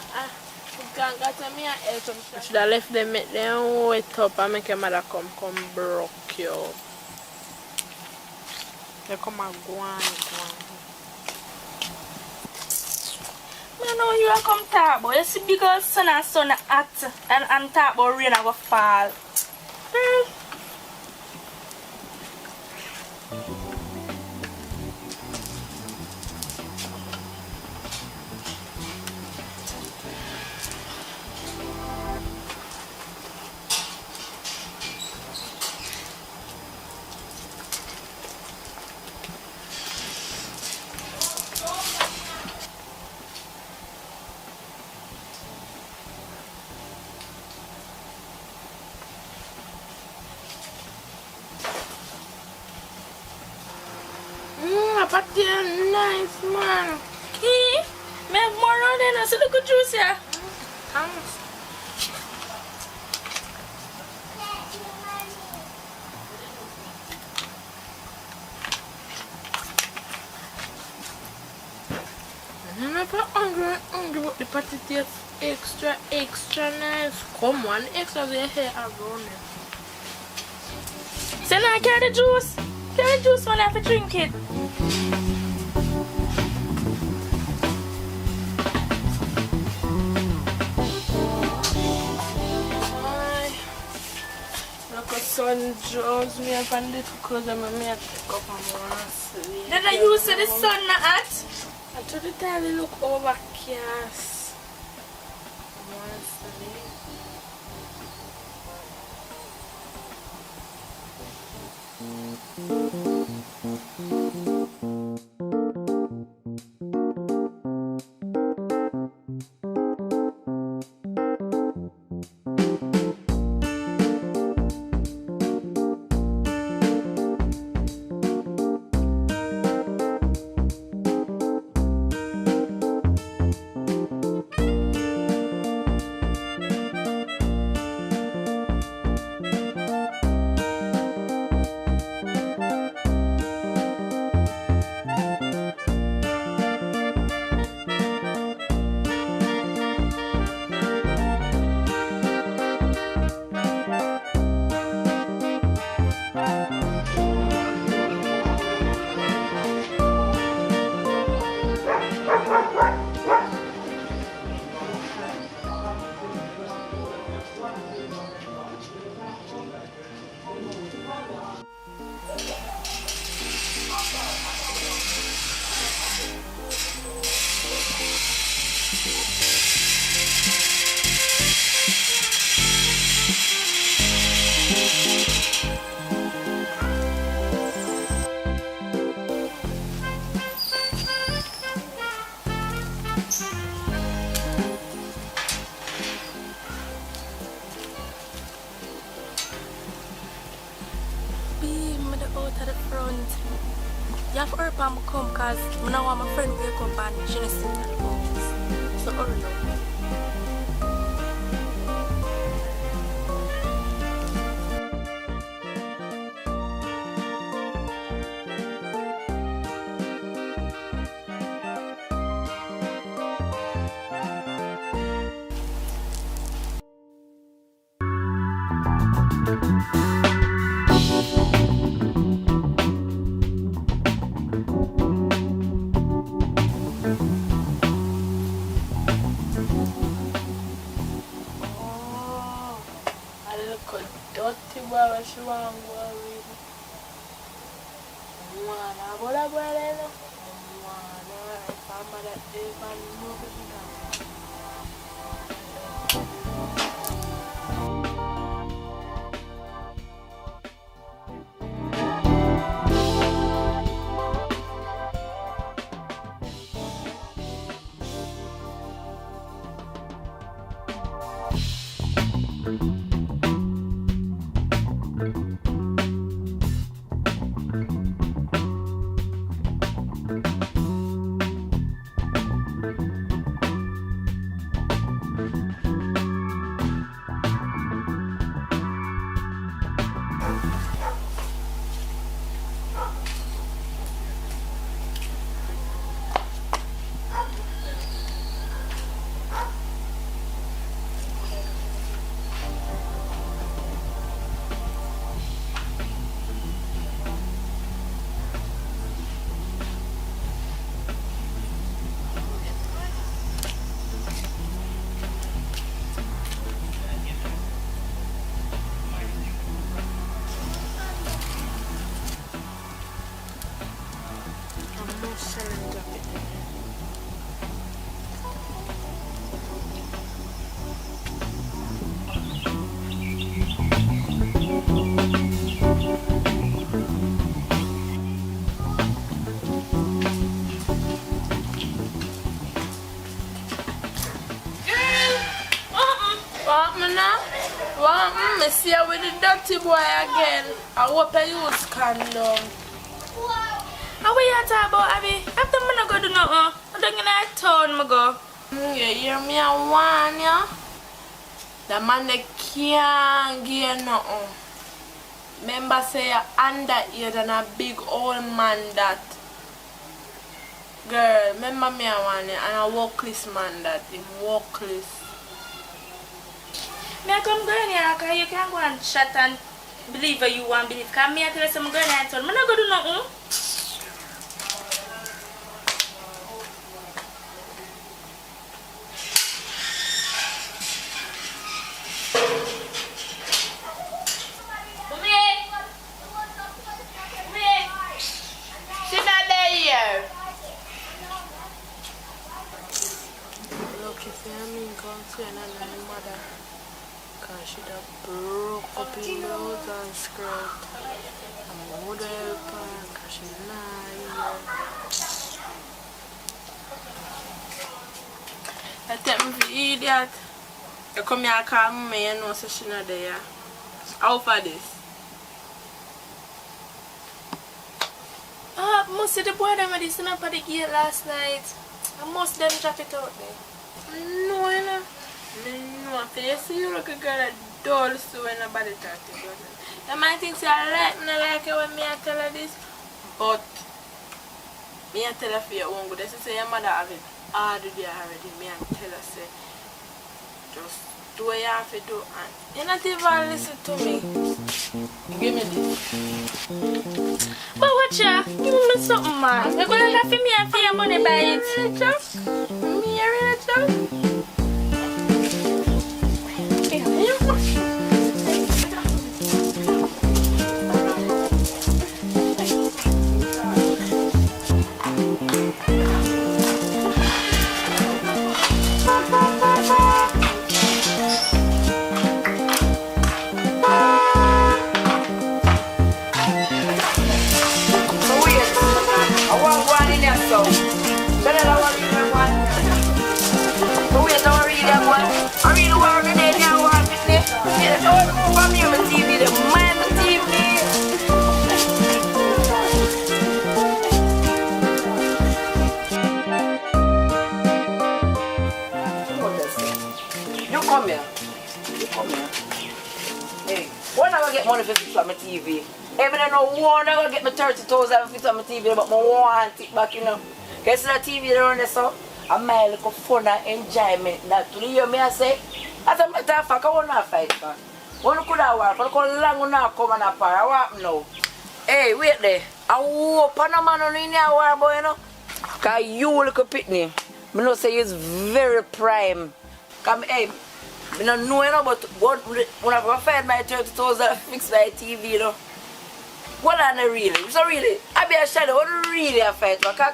Can't get me a help. I should have left them, make them wet up and make your mother come broke you. They come and go on. I know you are come talk about. You see because sun and sun hot and talk about rain and go fall. But they're nice, man. Me have more on there, so look at juice here. Thanks. I'm not hungry, but the patty tastes extra nice. Come on, extra the hair around it. So now carry the juice. Carry the juice when I have to drink it. Look at sun draws me up and little clothes and I take up more sleep. Did I use the sun not hot? I told the time they look overcast. More sleep. Out of the front. You have to hurry up and come because I don't want my friend to wake up and she doesn't see me at the house. So hurry up. Dirty boy, she want to go with me. I go to bed. If I'm at the I see you with the dirty boy again. I hope you use condom. How are you talking about, Abby? After I go do nothing, I'm going to town. Yeah, hear me, I want you. The man they can't get nothing. Remember say you're underage and a big old man that. Girl, remember me I want it and a workless man that him workless. Me I come go in here because you can't go and chat and believe what you want to believe. Because me I tell you some girl and told me not go do nothing. She done broke up in blouse and skirt. And my mother help her because she's not here. I take me for idiot. You come here and call me, you know so she not there. How for this? Most of the boy them had this up at the gate last night. And most of them drop it out there. No, you know. No, if you see you look a girl that dull so when nobody talk to you. You might think say I like me, like it when me I tell her this, but me I tell her for your own good. She say your mother have it all the day already. Me I tell her say just do what you have to do and you not even listen to me. Give me this. But watch ya, give me something man. You're gonna have for me and for your money by it. Me really just. Money for fix on my TV. Even though no one I gonna get me 30,000 fix on my TV, but I want it back, you know. Guess the TV around there so I might look fun and enjoyment. That to hear me I say, as a matter of fact, I want to fight for. One could have worked, but I long now come and apart. I want now. Hey, wait there. I hope no man on in here war boy, you know. Cause you look a pitney. I know say he's very prime. Come hey. I don't know, you know, but when I find my 30,000 fix my TV, you know. What are they really? So really, I be a shadow, what really I fight? Because I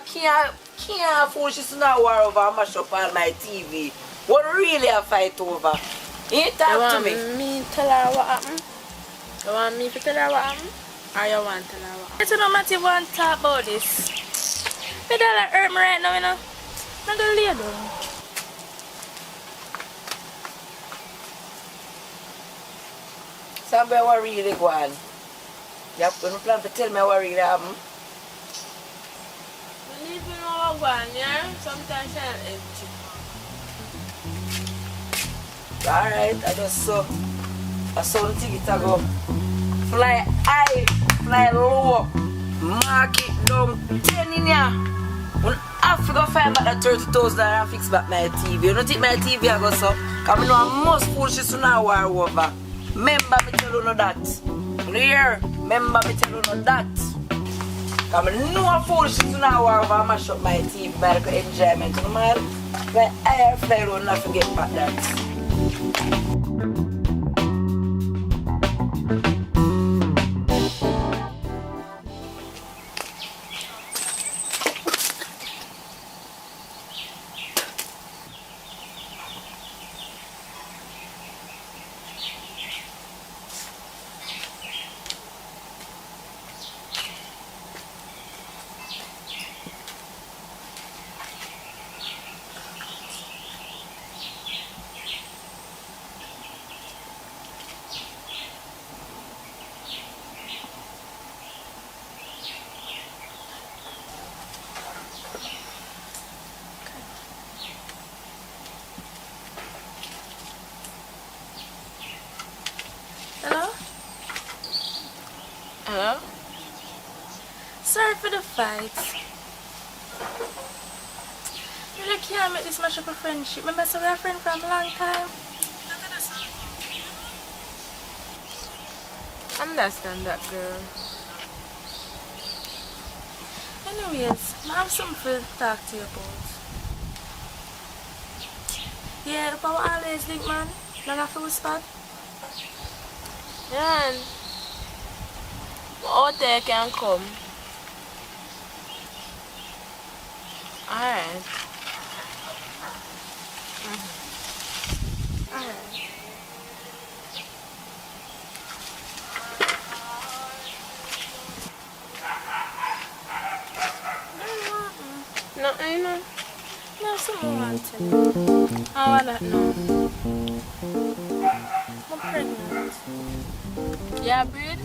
can't foolishness now war over and mash up all my TV. What really I fight over? You talk to me. You want me to tell her what happened? You want me to tell her what happened? Or you want to tell her what happened? I don't know what you want to talk about this. It don't hurt me right now, you know. I'm going to lay down. Somebody what really go on. You have to plan to tell me what really happened. When you know what go on, yeah? Sometimes I'm empty. Alright, I just saw something it go. Fly high, fly low, mark it down 10 in here. When I have to go find back that 30,000 and fix back my TV. You don't think my TV I go so? Because I know I must foolishness to now war over. Remember me tell you no that. You hear? Remember me tell you no that. Because I know I'm foolishness to now war over. I mash up my TV by the enjoyment. You know, man? Fly higher, fly low, not forget about that. Hello? Sorry for the fight. Really can't make this much of a friendship. Remember, so we're friends from a long time. Understand that, girl. Anyways, I have something to talk to you about. Yeah, if I always think, man, not have to whisper. Yeah, and out there can come. Alright. Alright. No, I know. No, someone wanted. How are that now? I'm pregnant. Yeah, breed?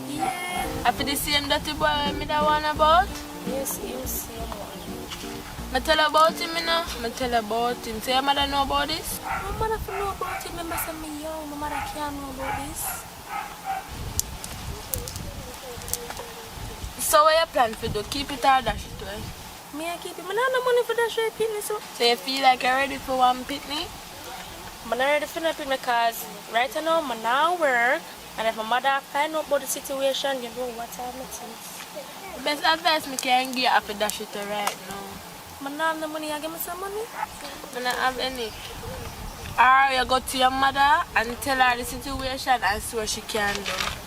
Yeah. After the same dirty boy me that one about? Yes, you see one. Me tell about him, you know? Me tell about him. So your mother know about this? My mother can know about it. Remember, say me young. My mother can't know about this. So what you plan to do? Keep it or dash it away? Me I keep it. I don't have no money for that shit pitney, so. So you feel like you're ready for one pitney? I'm not ready for that pitney because right now I'm now work. And if my mother find out about the situation, you know what I'm saying. The best advice me can give after dash it away right now. I don't have no money. I give me some money. I don't have any. Or you go to your mother and tell her the situation and see what she can do.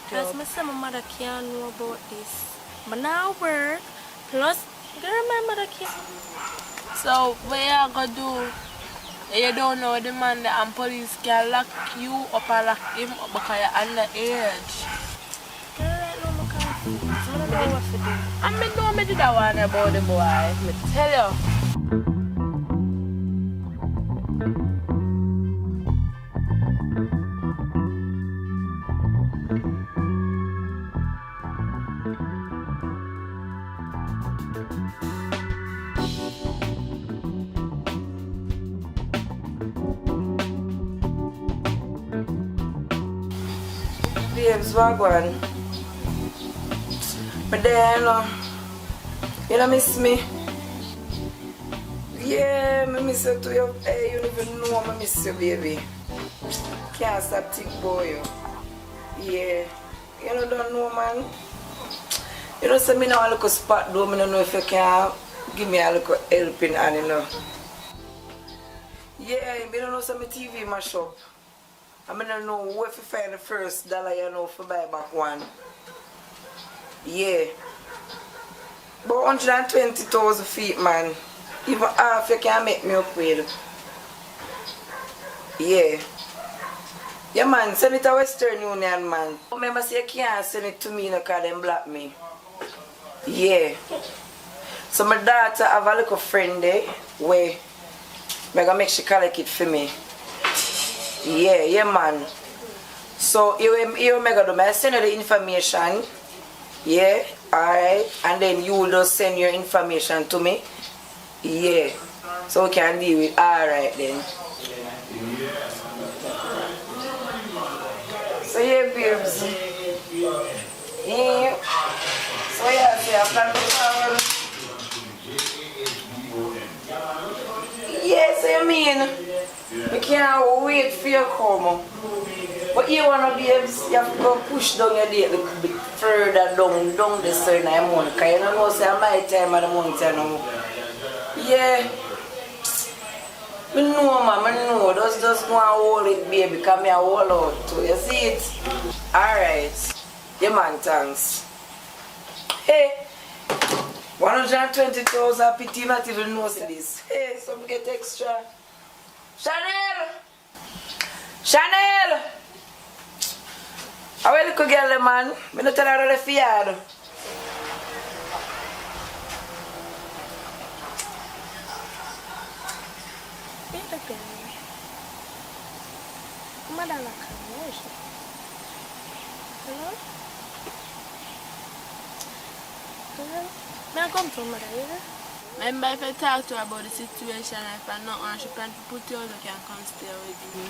Because I say my mother can't know about this. But now work, plus, girl, my mother can't. So, what you gonna do? You don't know the man and police can lock you up or lock him up because you're underage. Girl, right now I'm confused. I don't know what to do. And I know me did that one about the boy. Me tell you. Babes, wagwan. But then, you know, miss me. Yeah, I miss you too. Hey, you don't even know I miss you, baby. Can't stop thinking about you. Yeah. You know, don't know, man. You know, so me now a little spot though. I don't know if you can give me a little helping hand, you know. Yeah, I don't know some TV mash up. I don't know where to find the first dollar, you know, for buy back one. Yeah. But 120,000 feet, man. Even half you can make me up with. Yeah. Yeah, man, send it to Western Union, man. Remember, say you can't send it to me because they block me. Yeah. So my daughter have a little friend there where I'm gonna make she collect it for me. Yeah, man. So you make do I send you the information. Yeah, alright. And then you will just send your information to me. Yeah. So we can deal with alright then. So yeah, babes. Yeah. So yeah, see, I plan to travel. Yeah, so you mean we can't wait for you to come. But you wanna be able you have to go push down your date a little bit further down the certain month. Because you don't know say my time of the month you know. Yeah. I know, man, I know. Just go and hold it, baby, because I hold out too. You see it? Alright. Yeah, man, thanks. Hey, 120,000 pity not even know this. Hey, some get extra. Chanel! Chanel! How are you, girl, man? I don't tell her the field. Mother like her, hello? Hello? May I come to mother, yeah? Remember if I talk to her about the situation, if I know her, she plan to put you out, you can come stay with me.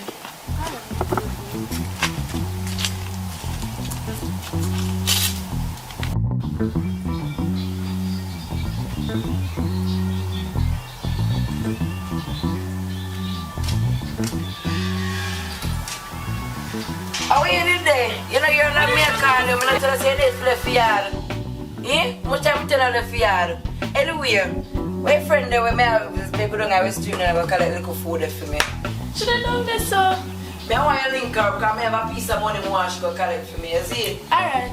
Alright. How are you today? You know you're not me a call you. I'm not tell you say this left yard. Eh? Much time tell you left yard. Anyway, my friend there when me go down I was doing and I go collect little food there for me. Should I know this so? Me I want you link her because I have a piece of money more she go collect for me, you see? Alright.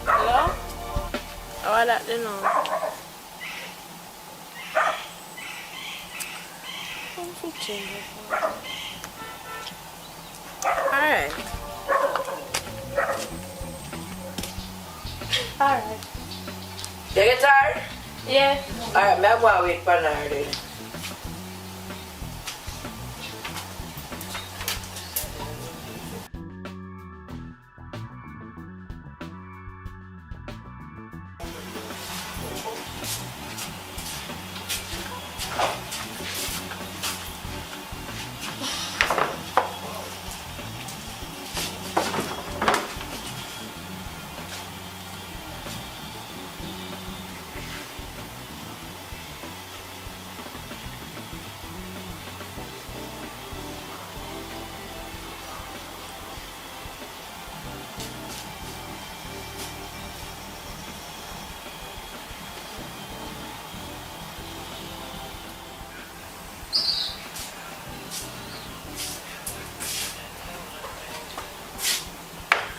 Hello? Oh, that you know. Alright. Alright. You get tired? Yeah. Alright, I'm going to wait for her then.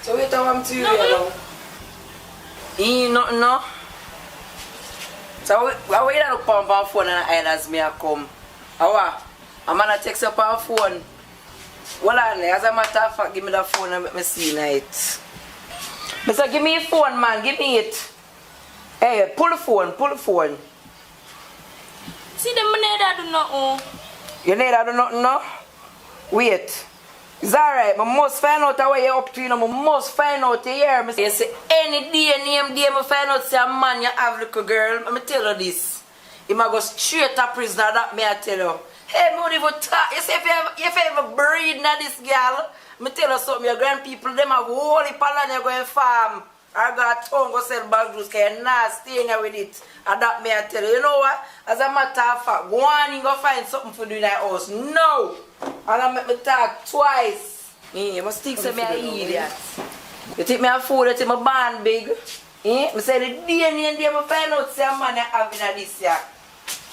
So wait till I'm to you now. Ain't nothing no. So I wait to look on my phone and I as me I come. How? I'm gonna text up on phone. Well on as a matter of fact, give me the phone and let me see night. Mr. Give me your phone, man, give me it. Hey, pull the phone, pull the phone. See them neither do nothing. You neither do nothing no? Wait. It's alright, I must find out how you're up to, you know, I must find out here. You say any day, name day, I find out say a man you have little girl. Let me tell you this. You might go straight to prison, that me I tell you. Hey, me even talk. You say if you ever breed na this girl, me tell you something, your grand people, them have whole heap of land you go and farm. I got a tongue go sell bag juice, because you're not staying here with it. And that me I tell you. You know what? As a matter of fact, go on and go find something for doing that house. No! And I make me talk twice. You must think so me an idiot. You think me a fool, you think me born big. I say the day and day I find out say a man you have in this year.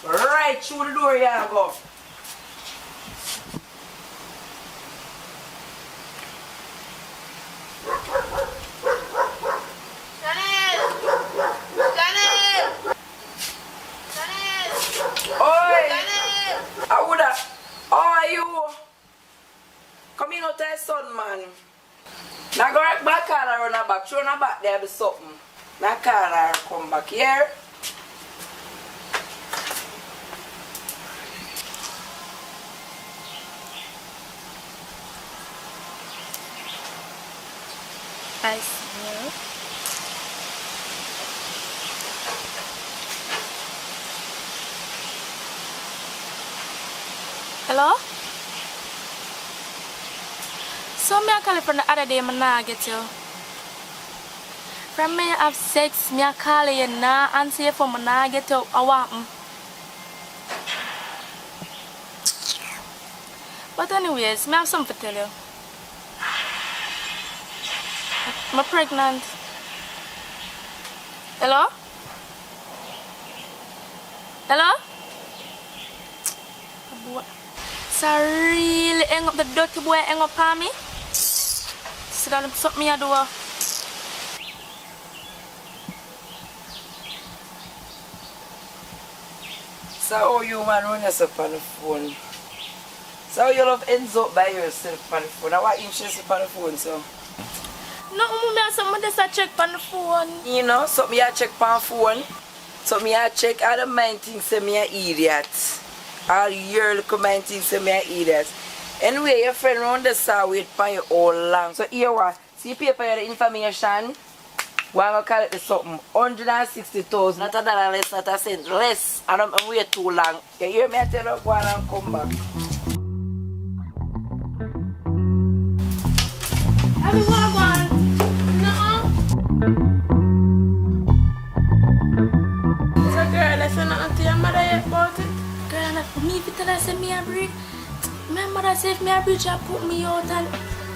Right through the door you go. Come in out there, son, man. Now go right back and run her back. Throw her back there, be something. Now call her come back here. I smell. Hello? So me I call you from the other day, I not get you. From me have sex, me I call you now and say for me not get you. I want me. But anyways, me have something to tell you. I'm pregnant. Hello? Hello? So really hang up the dirty boy hang up on me? See that something me a do. So how you man run yourself on the phone? So how you love ends up by yourself on the phone? Now what interest on the phone so? No, me have something just check on the phone. You know, something I check on the phone. Something I check, I don't mind things say me an idiot. All your little mind things say me an idiot. Anyway, your friend round the saw wait for you all long. So here what? See paper here, the information. We're going to call it the something. 160,000. Not a dollar less, not a cent less. And I'm wait too long. You hear me? I tell you, go on and come back. So girl, I said nothing to your mother yet about it? Girl, not for me, if you tell her, say me a break. My mother said if me a break, she put me out and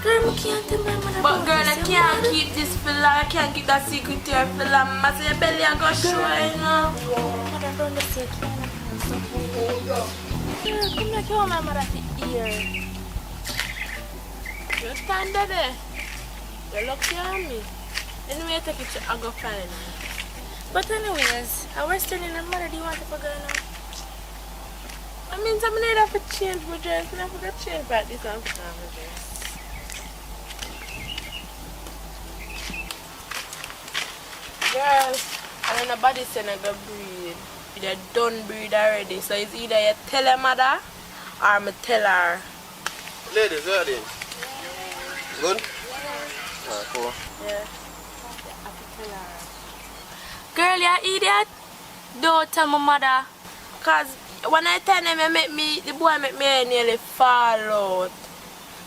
girl, I can't tell my mother. But girl, I can't keep this for long. I can't keep that secret here for long. I say your belly and go show, you know. Mother, don't just say girl, come like you want my mother to hear. You stand there. You look on me. Anyway, take it to go find me. But anyways, I was telling her mother, do you want to go now? I mean, I need to change my dress. I have to change back this and put on my dress. Girl, and then nobody said I go breed. They done breed already. So it's either you tell her mother or me tell her. Ladies, what are they? Good? Ah, cool. Yeah. Girl, you idiot. Don't tell my mother. Cause when I tell them the boy make me nearly fall out.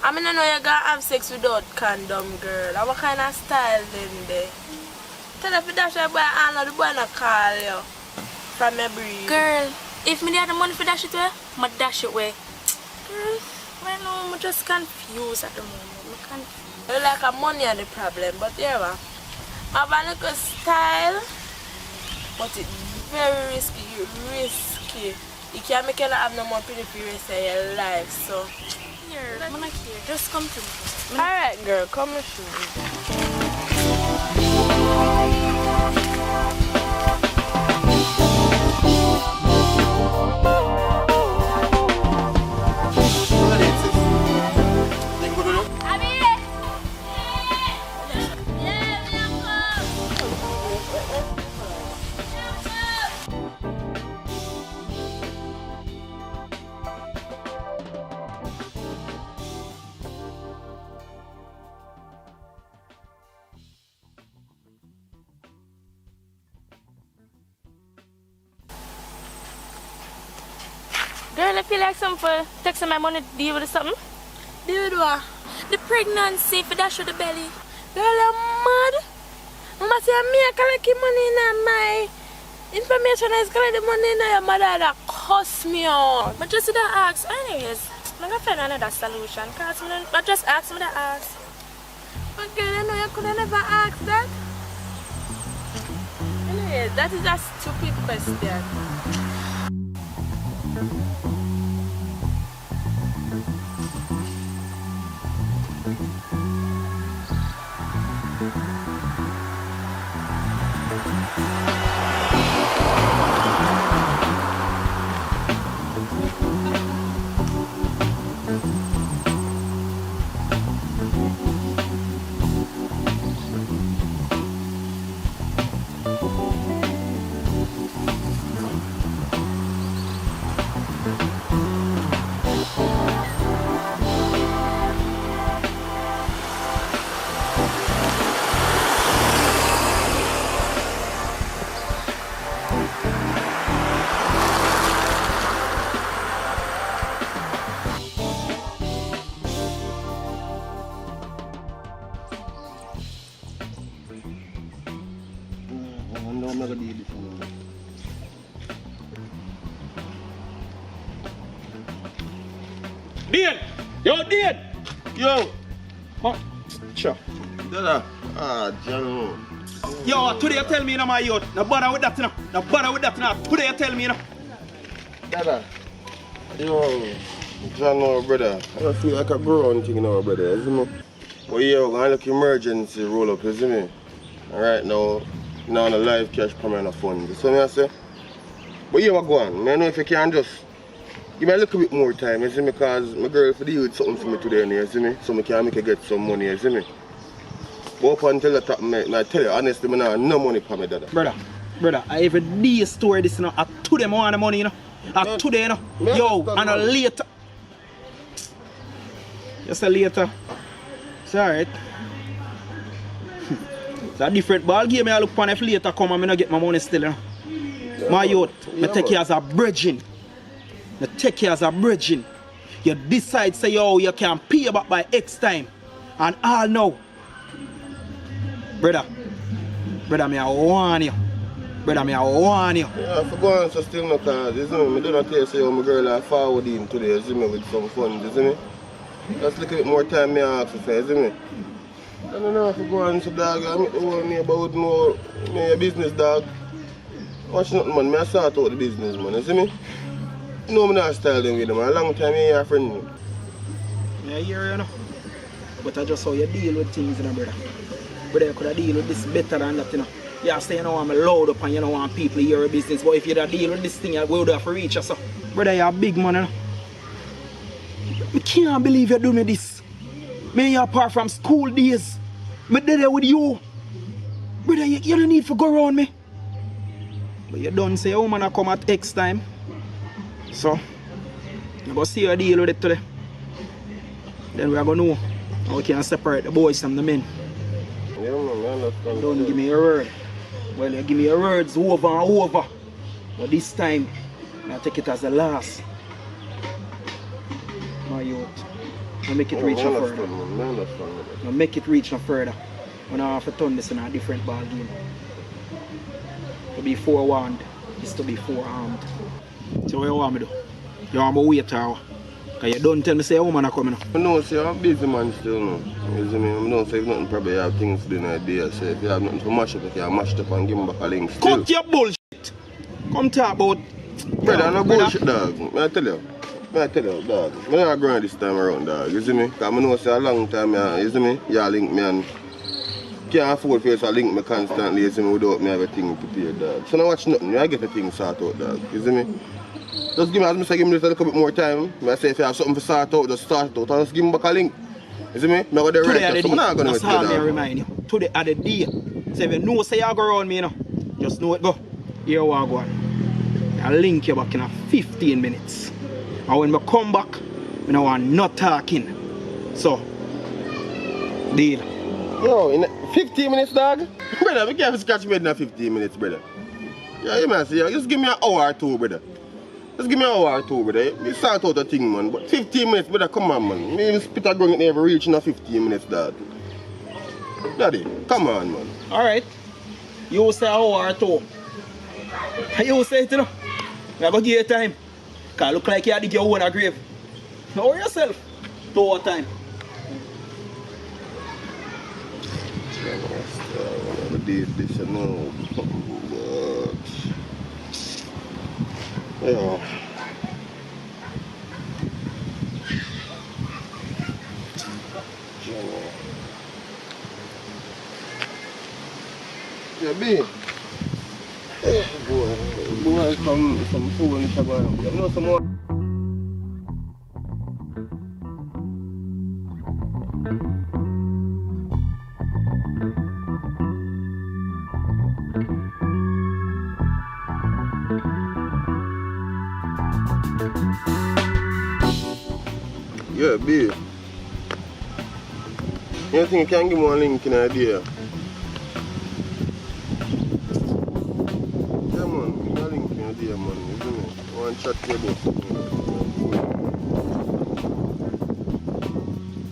I mean I know you gonna have sex without condom, girl. What kind of style then there? Tell her if you dash your boy and the boy not call you from your breed. Girl, if me had the money for dash it away, I'ma dash it away. Girl, right now I'm just confused at the moment. I'm confused. You like a money are the problem, but yeah, I have a little style, but it's very risky. You can't make you not have no more pretty for the rest of your life, so. Here, I'm not here. Just come to me. Alright, girl, come and show me. Girl, I feel like something for taking my money to deal with something. Deal with what? The pregnancy for dash with the belly. Girl, I'm mad. Mama say me I collect money in my information is collect the money in your mother that cost me out. But just to ask, anyways, I'm gonna find another solution. Cause I just ask me to ask. But girl, you know you could have never ask that. Anyways, that is a stupid question. Dean! Yo, Dean! Yo! Huh? Sure. Dada. Ah, John. Yo, today you tell me, you know, my youth. No bother with that, you know. No bother with that, you know. Today you tell me, you know. Dada. Yo, John, brother. I feel like a grown thing now, brother, isn't it? But yeah, we're gonna look emergency roll up, isn't it? And right now on a live cash permanent fund. You see what I say? But yeah, we're going. I know if you can just give me a little bit more time, you see me, because my girl for the youth something for me today, you see me? So I can make her get some money, you see me? But up until the top, I tell you, honestly, I have no money for me, Dada. Brother, I every day store this, you know. I today I want the money, you know. I today, you know. Yo, and a later. Just a later. It's alright. It's a different ball game. I look upon if later come and I not get my money still. You know? Yeah, my youth, I take you as a bridging. I take you as a bridging. You decide, say, yo, you can pay back by X time. And all now. Brother, me I warn you. Brother, me I warn you. Yeah, if I go on so still no cause, you see me? I do not tell you, say, oh, my girl are forwarding today, you see me, with some funds, you see me? Just a little bit more time me ask for, you see me? I don't know if I go on so dog, I meet the whole neighbor would know me a business dog. Watch nothing man, I sort out the business man, you see me? You know me not style them with them, a long time you a friend me. Yeah, I hear you know. But I just how you deal with things, you know, brother. Brother, you could have deal with this better than that, you know. You say you know I'm loud up and you don't want people to hear your business, but if you don't deal with this thing, you would have to reach us. So. Brother, you're a big man, you know. I can't believe you do me this. Me you apart from school days. Me there with you. Brother, you don't need to go around me. But you don't say, oh man, I come at X time. So, I'm going to see you deal with it today. Then we are going to know how we can separate the boys from the men. Yeah, man, I understand. Don't give me a word. Well, you give me your words over and over. But this time, I take it as the last. My youth. I make it reach no further. I make it reach no further. When I have to turn this in a different ball game. To be forewarned is to be forearmed. So what you want me to do? You want me to wait or? Because you don't tell me say a woman are coming. I know say I'm a busy man still now. You see me? I know say if nothing probably you have things to do in a day. So if you have nothing to mash up, you can mash it up and give me back a link still. Cut your bullshit! Come talk about... Brother, no bullshit dog. I tell you, dog. I'm not going this time around, dog. You see me? Because I know say a long time, you see me? You link me and can't afford for you to link me constantly, you see me, without me have a thing prepared, dog. So now watch nothing, I get the thing sorted out, dog. You see me? Just give me, as I say, give me just a little bit more time. I say if you have something to sort out, just start it out and just give me back a link. You see me? I'm not going to Today so I'm not going to that's all I remind you. Today at the day. So if you know say you go around me, you know, just know it go. Here we go. I'll link you back in 15 minutes. And when I come back, I don't want no talking. So, deal. Yo, in 15 minutes, dog? Brother, we can't scratch me in 15 minutes, brother. Yeah, you man, see, just give me an hour or two, brother. Just give me an hour or two, brother. We start out a thing, man. But 15 minutes, brother, come on, man. Me even spit a gun, it never reach in 15 minutes, dog. Daddy, come on, man. Alright. You say an hour or two. You say it, you know. I'm going to give you time. Because it look like you dig your own grave. Now worry yourself. 2 hour time. I did this, you know. Yeah. Yeah, B. Hey, boy, some food in the shop. You know some more? Yeah, B. You think you can give me one link in a day? Yeah, man. Give me a link in a day, man. You see me? I want to chat to you about something.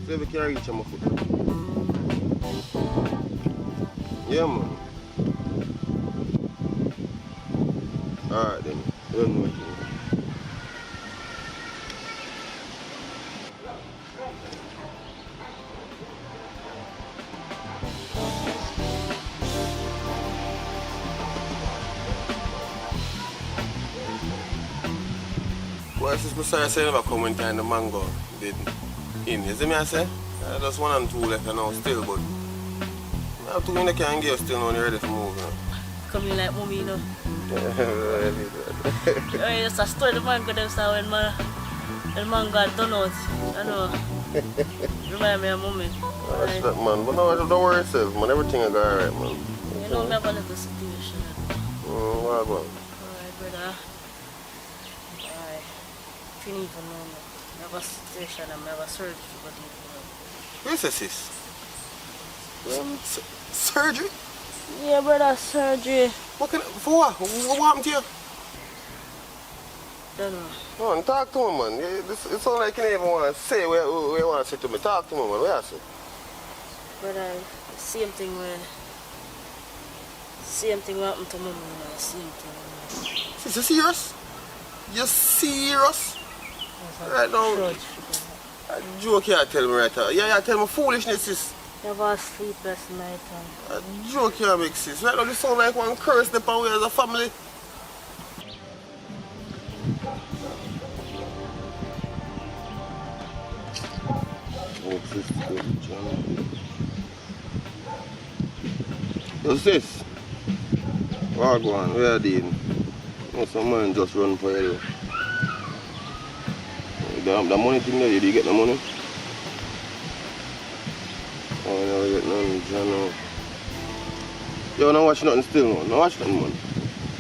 See if we can reach my foot. Yeah, man. Alright, then. You don't know what you do. Well, since I say never come when time the mango did in, you see me I say? Just 1 and 2 left now still, but I have 2 in the can give still now ready to move. You know? Come in like mommy, you know. It's a story the mango them saw when the mango got done out. I know. Remind me of mommy. That's that, man. But no, don't worry yourself, man. Everything will go alright, man. You know, we have a little situation. What about? Alright, brother. You need to know me. I have a situation and I have a surgery for the Where's this? Surgery? Yeah, brother, surgery. For what? What happened to you? Don't know. Come on, talk to me, man. It sounds like you don't even want to say what you want to say to me. Talk to me, man. What you say? Brother, same thing happened to mama, man. Same thing. Sis, you serious? You serious? Right now, a joke you tell me right now. Yeah, you tell me foolishness, sis. Never sleepless night. A joke you make, sis. Right now, this sound like one curse the power as a family. Oh, sis, yo, sis. What go on? Where are you doing? Oh, some man just run for you. The money thing there, did you get the money? Oh, I never get none, John. Yo, don't watch nothing still, man. Don't watch nothing, man.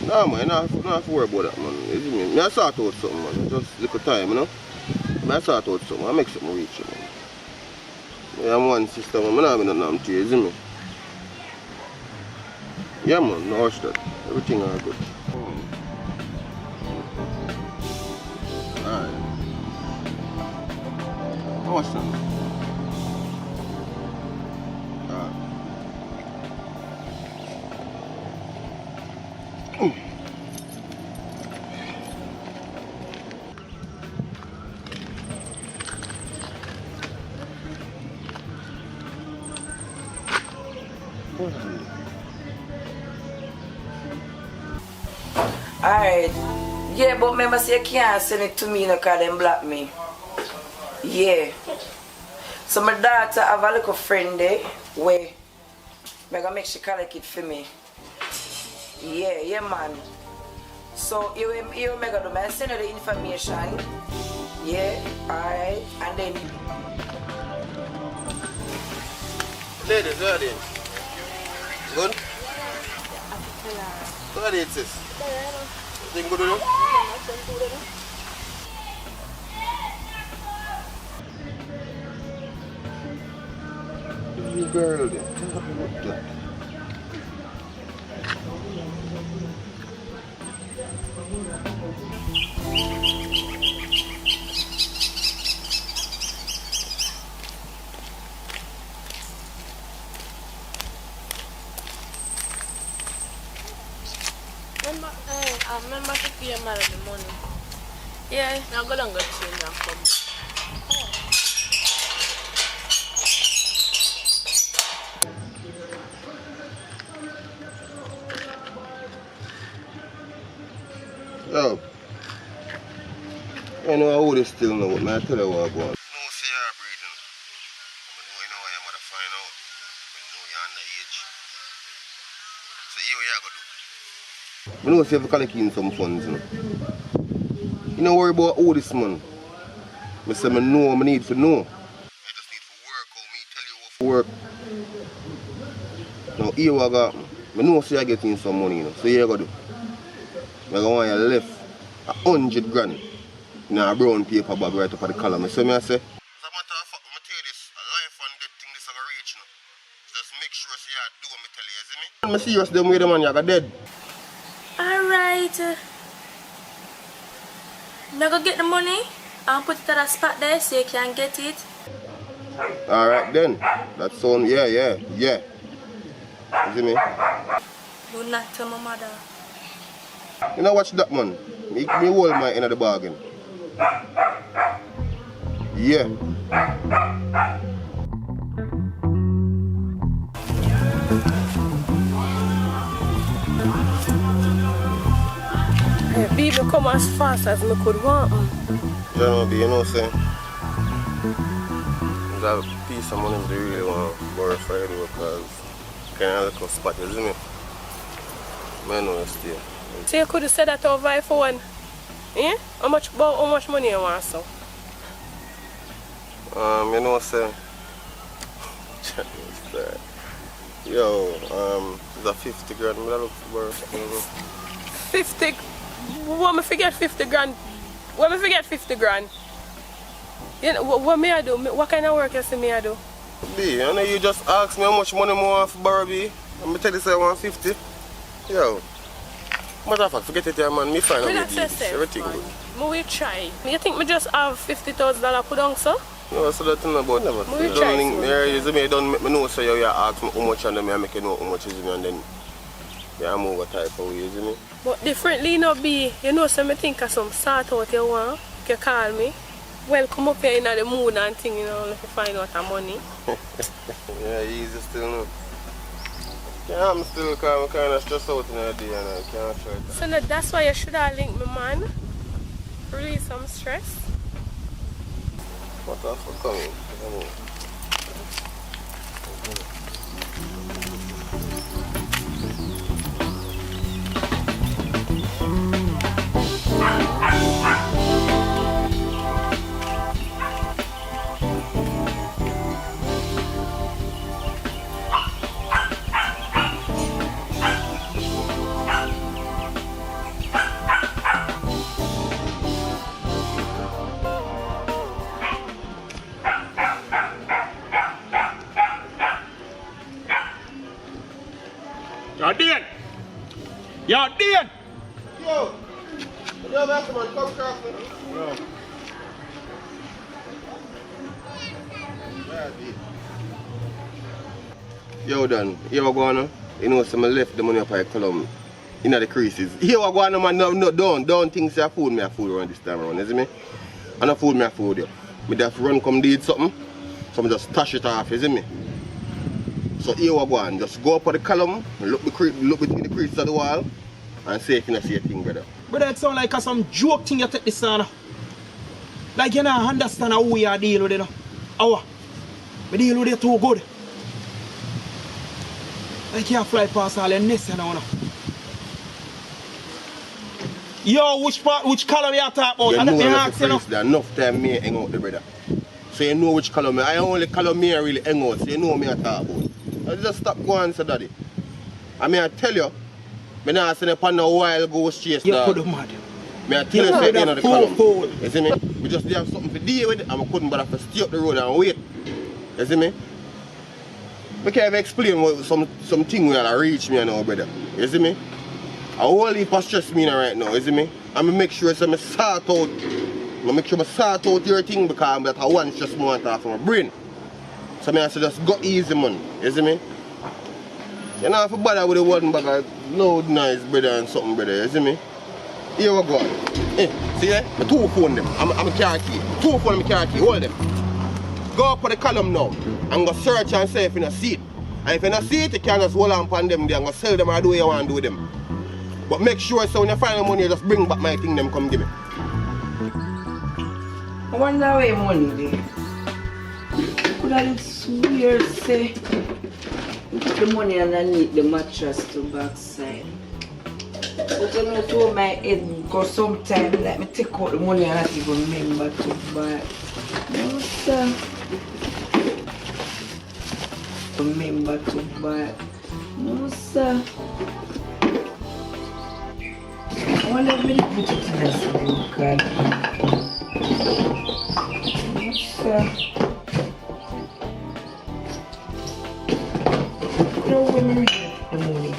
Nah, man, I don't have to worry about that, man. You see me? I sort out something, man. Just little time, you know? I sort out something. I make something reach you, man. Yeah, I'm one sister, man. I don't have nothing to you, you see me? Yeah, man, no watch that. Everything are good. Alright. No watch that. Alright. Alright. Yeah, but remember say you can't send it to me because them block me. Yeah. So my daughter have a little friend there where I'm gonna make she collect it for me. Yeah, man. So you make do I send you the information. Yeah, alright. And then Ladies, where are they? Good? Where are they, sis? Everything good with you? You girl there. Tell me what that. Remember to pay your mother the money. Yeah, now go down go change and come. Yo. I know how this still know, but I tell you what I go on. No, see you're breathing. I know why your mother find out. I know you're underage. So here what you go do? I know see if you collecting some funds, you know. You don't worry about all this, man. I say I know I need to know. I just need to work how me tell you how to work. Now here what I got. I know see you're getting some money, you know. So here you go do. I want you left 100 grand in a brown paper bag right up at the column. So I say, as a matter of fact, I tell you this, a life and death thing this is going to reach now. Just make sure you do what I tell you, you see me? I'm serious them way the man you got dead. Alright. Now go get the money and put it at a spot there so you can get it. Alright then. That sound, yeah. You see me? Do not tell my mother. You know watch that, man. Me hold my end of the bargain. Yeah. Hey, baby, come as fast as me could want. Yeah, you know what I'm saying? There's a piece of money they really want to borrow for you because kind of like a spot, you see me? I know you stay. So you could have said that over the phone. Yeah? How much money you want, so? You know what I'm saying? Yo, there's a 50 grand. I look for 50? What me forget 50 grand? What me forget 50 grand? You know, what me I do? What kind of work you see me I do? B, I know you just asked me how much money I want for borrow, B. I'm tell you say 150. Yo. Matter of fact, forget it here, man. Me find out everything good. Me will try. You think me just have $50,000 put on, sir? No, so that's not about never. Me will try. You don't make me know, so you ask me how much and then I make you know how much is me and then I move a type of way, isn't it? But differently not be, you know, so me think of some sort out you want, you call me. Well, come up here in the mood and thing, you know, if you find out the money. Yeah, easy still, no. Yeah, I'm still kind of stressed out in the day and I can't try that. So no, that's why you should have linked me, man. Release some stress. What else for coming? Yo, Dean! Yo! Yo, that's man, come cross me. Yo. Yo, Dan, here we go on. You know, so I left the money up at Column in the creases. Here we go on, man. No, don't think say I fool me, I fool around this time around, you see me? I don't fool me, I fool you. Me just run come did something, so I just stash it off, you see me? So here we go on, just go up on the column, look between the creases of the wall, and see if you don't see a thing, brother. Brother, it sound like some joke thing you take this on. Like you don't understand how we are dealing with it. How? We deal with it too good. Like you fly past all the nests you know. Yo, which column you talk about? You know there's enough time me hang out the brother. So you know which column I only column me really hang out, so you know me I talk about. I just stop going so daddy. I mean I tell you, I not seen upon a while go chase you could have mad. I tell you say the end of the column. You see me? We just have something to deal with and we couldn't bother to stay up the road and wait. You see me? We can't explain what something will reach me now, brother. You see me? A whole heap of stress me right now, you see me? I'm gonna make sure so I sort out. Your thing because I'm that one stress moment off my brain. So I have to just go easy, man. You see me? You know, if you bother with the one bag of loud noise, brother, and something, brother, you see me? Here we go. See there? My two phone them. I'm a car key. Two phone my car key. Hold them. Go up on the column now and go search and see if you don't see it. And if you don't see it, you can just hold on upon them there and go sell them or do what you want to do with them. But make sure so when you find the money, you just bring back my thing, them come give me. I wonder where money there. Could I swear say put the money underneath the mattress to backside. But you know to my head go sometime let me take out the money and not even remember to buy. No sir. Remember to buy. No sir. I wonder if I put it in this blue card. No sir. No women the money.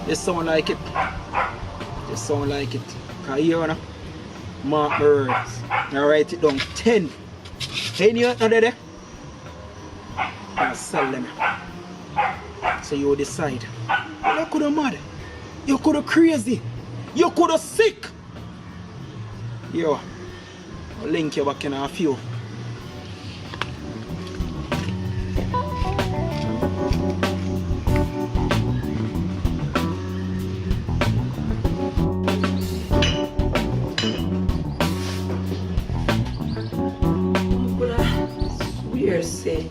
You sound like it. You sound like it. Cause here now, mark the words. Now write it down. 10. 10 you know there. And sell them. So you decide. You could have mad. You could have crazy. You could have sick. Yo, I'll link you back in a few. Say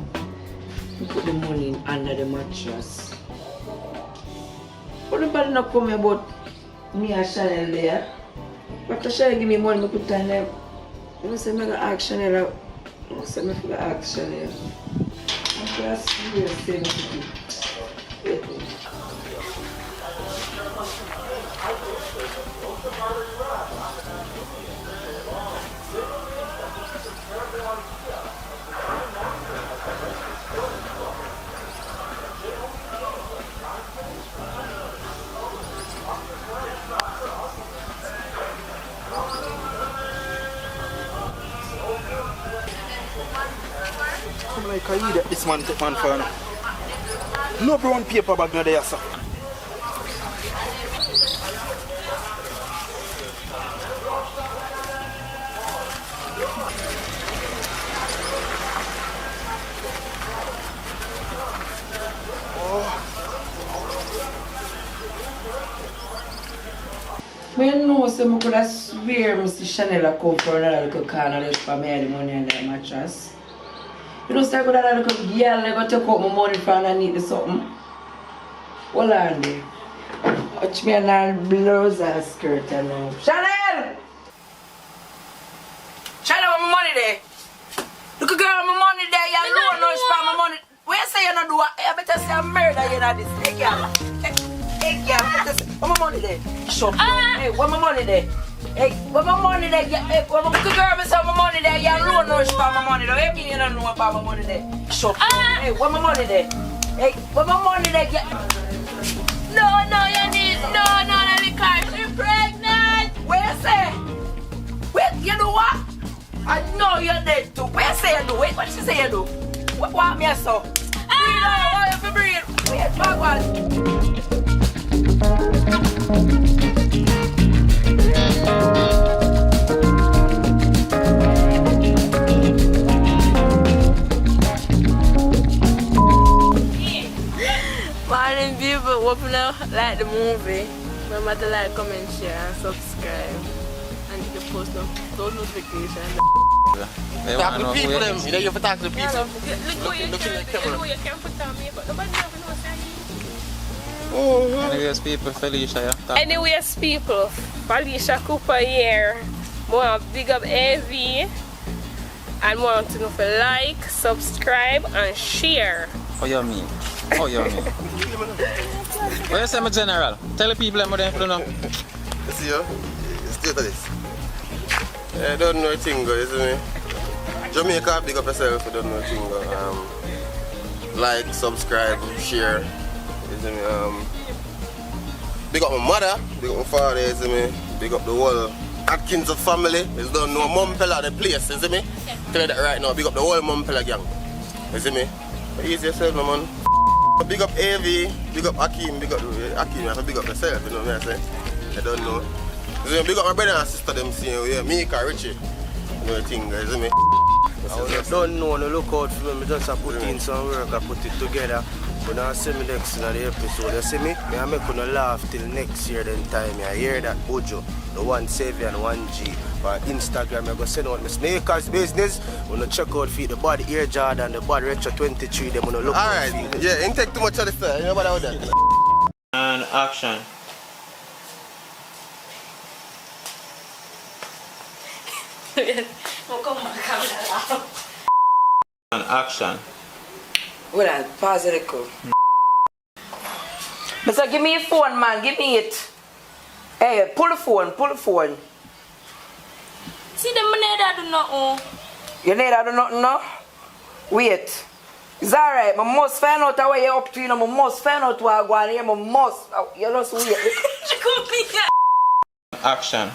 you put the money under the mattress. But nobody not come about me and Chanel there. After Chanel give me money, I put it on there. You say I'm going to ask Chanel. I say I'm going to ask Chanel. I'm going to say Can you this man take man for now? No brown paper bag no there, sir. I know so I could have swear Mr. Chanel come for another little corner just for me the money on that mattress. You know, so I could have a little girl that go take out my money for underneath the something. Hold on there. Watch me and her blouse and skirt and now. Chanel! Chanel, where my money there? Look, girl, my money there. You don't know spend my money. Where you say you don't do it? You better say a murder you know this. Hey, girl. Hey, girl. Where my money there? Shut up. Hey, where my money there? Hey, where my money there? Hey, where my girl, me say my money there. You don't know spend my money there. Hey, me, you don't know about my money there. Shut up. Hey, where my money there? Hey, where my money there? No, you need. No, because she's pregnant. Where you say? Wait, you know what? I know you're dead too. Where you say you do? Wait, what she say you do? What me so? Breathe out. Why you fi breathe? Wait, backward. Morning people, hope you like the movie. Remember to like, comment, share and subscribe. And you can post those notifications. Talk to the people them. You know you have to talk to the people. Look in the camera. Look, you can put on me, but nobody ever knows. Anyways, people, Felicia, yeah. Anyways, people, Felicia Cooper here. More big up AV. And want to know if you like, subscribe, and share. How you mean? How you mean? What you say, my general? Tell the people what they don't know. You see, it's straight to this. I don't know a thing, you see me? Jamaica, big up yourself, you don't know a thing. Like, subscribe, share. You see me? Big up my mother, big up my father, you see me? Big up the whole Atkins of family. You don't know Mumpella the place, you see me? Tell you that right now, big up the whole Mumpella gang. You see me? But easy yourself, no man. Big up AV, big up Akeem, big up Akeem, you have to big up yourself, you know what I'm saying? I don't know. You see me? Big up my brother and sister, them same way. Mika, Richie. You know the thing, you see me? I don't know, no look out for me, just put in some work, I put it together. When I see me next in the episode, you see me? I make you laugh till next year then time. I hear that Bojo, the 1 Saviour and 1G. For Instagram, I go send out my sneakers business. When I check out for the body Air Jordan, the body Retro 23, them when I look alright, yeah, ain't take too much of the fair, you know about that? And action. And action. Well, pause it, cool. Mister, give me your phone, man. Give me it. Hey, pull the phone. Pull the phone. See, the money that do nothing. You need to do nothing now? Wait. It's alright. I must find out what you're up to. You know, I must find out what I'm going here. I must. You just wait. She come here. Action.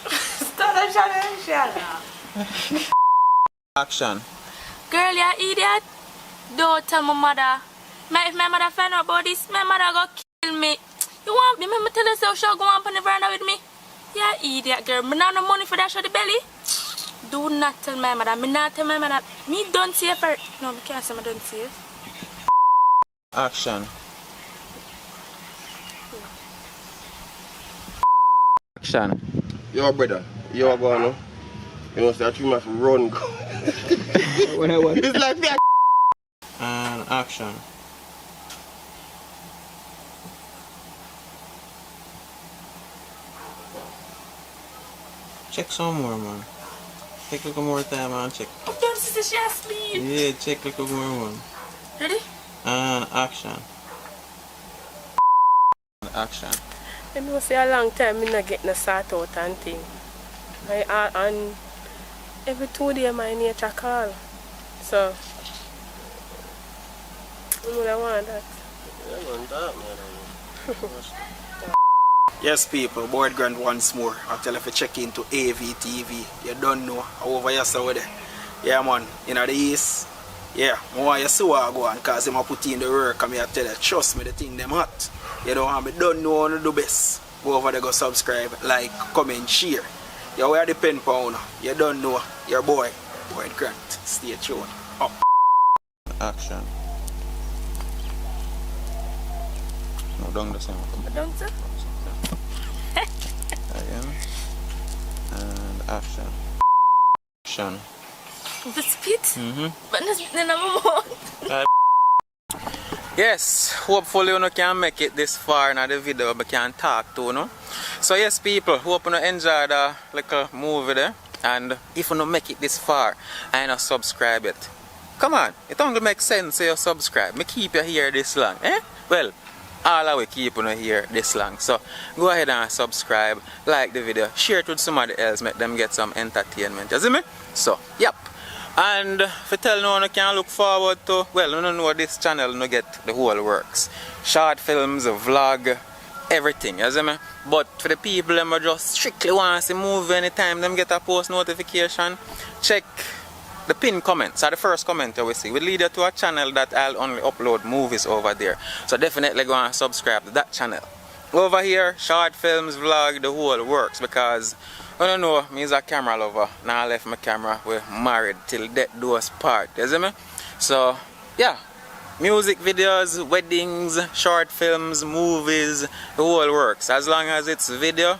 Stop that shot. Action. Girl, you idiot. Don't tell my mother. If my mother find out about this, my mother go kill me. You want me? Me tell her she'll go on the veranda with me. Yeah, idiot girl. Me not no money for that show the belly. Do not tell my mother. Me not tell my mother. Me don't see her. No, me can't say me don't see her. Action. Action. Yo, brother, you are going on. You know, so I must run. When I want. It's like that. And action. Check some more, man. Take a little more time and check. Don't say she has me. Yeah, check a little more, man. Ready? And action. And action. I know say a long time me not get no sort out and thing. And every 2 days my nature call. So I don't want that. Yes, people, board grand once more. I'll tell you if you check into AVTV. You don't know. Over yesterday. Yeah, man. In the east, Yeah, I want you to see what I go on because I'm put in the work and I tell you, trust me, the thing them hot. You don't want me don't know how to do best. Go over there, go subscribe, like, comment, share. You wear the pen pound. You don't know. Your boy, Boyd Grant. Stay tuned. Up. Action. No, down the same. Don't sir? Again. And action. Action. The spit? Mm-hmm. But no, Yes, hopefully you can make it this far in the video but can talk to you. So yes people, hope you enjoy the little movie there. And if you don't make it this far and you subscribe it, come on, it only makes sense to you subscribe. Me keep you here this long, eh? Well, all of we keep you here this long. So go ahead and subscribe, like the video, share it with somebody else, make them get some entertainment. You see me? So, yep. And if you tell no one you can look forward to, well, you don't know this channel, you get the whole works. Short films, a vlog, everything, you see me? But for the people who just strictly want to see movie anytime them get a post notification, check the pinned comments, or the first comment you will see. Will lead you to a channel that I'll only upload movies over there. So definitely go and subscribe to that channel. Over here, short films, vlog, the whole works because I don't know, me is a camera lover. Now I left my camera, we're married till death do us part, you see me? So, yeah, music videos, weddings, short films, movies, the whole works. As long as it's video,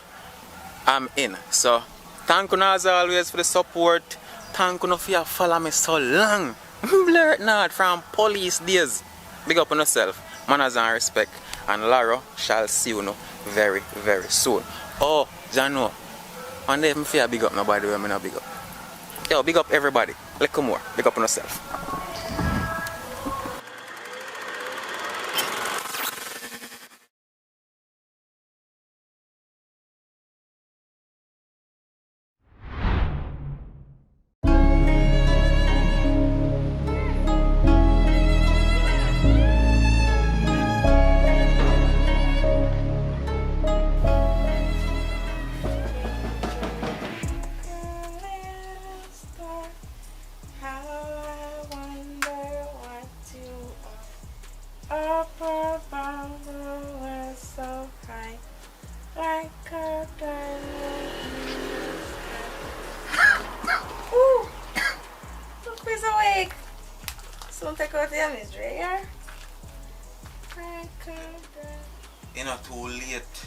I'm in. So, thank you as always for the support. Thank you for follow me so long. Blur it not from police days. Big up on yourself, manners and respect. And Laro shall see you very, very soon. Oh, Jano. One day, I feel big up nobody when I not big up. Yo, big up everybody. Little more. Big up on yourself. You're not too late.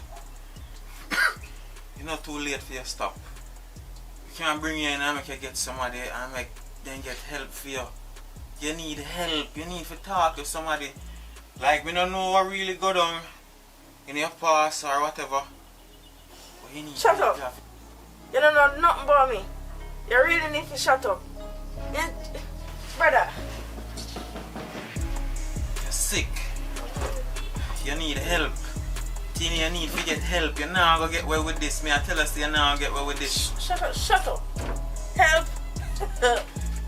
You're not too late for your stop. You can't bring you in and make you get somebody and make them get help for you. You need help. You need to talk to somebody. Like, we don't know what really go down in your past or whatever. But you need shut up. You don't know nothing about me. You really need to shut up. Brother. You're sick. You need help. Tini, you need to get help. You're not going to get away with this. Me, I tell us you're not going to get away with this. Shut up, shut up. Help.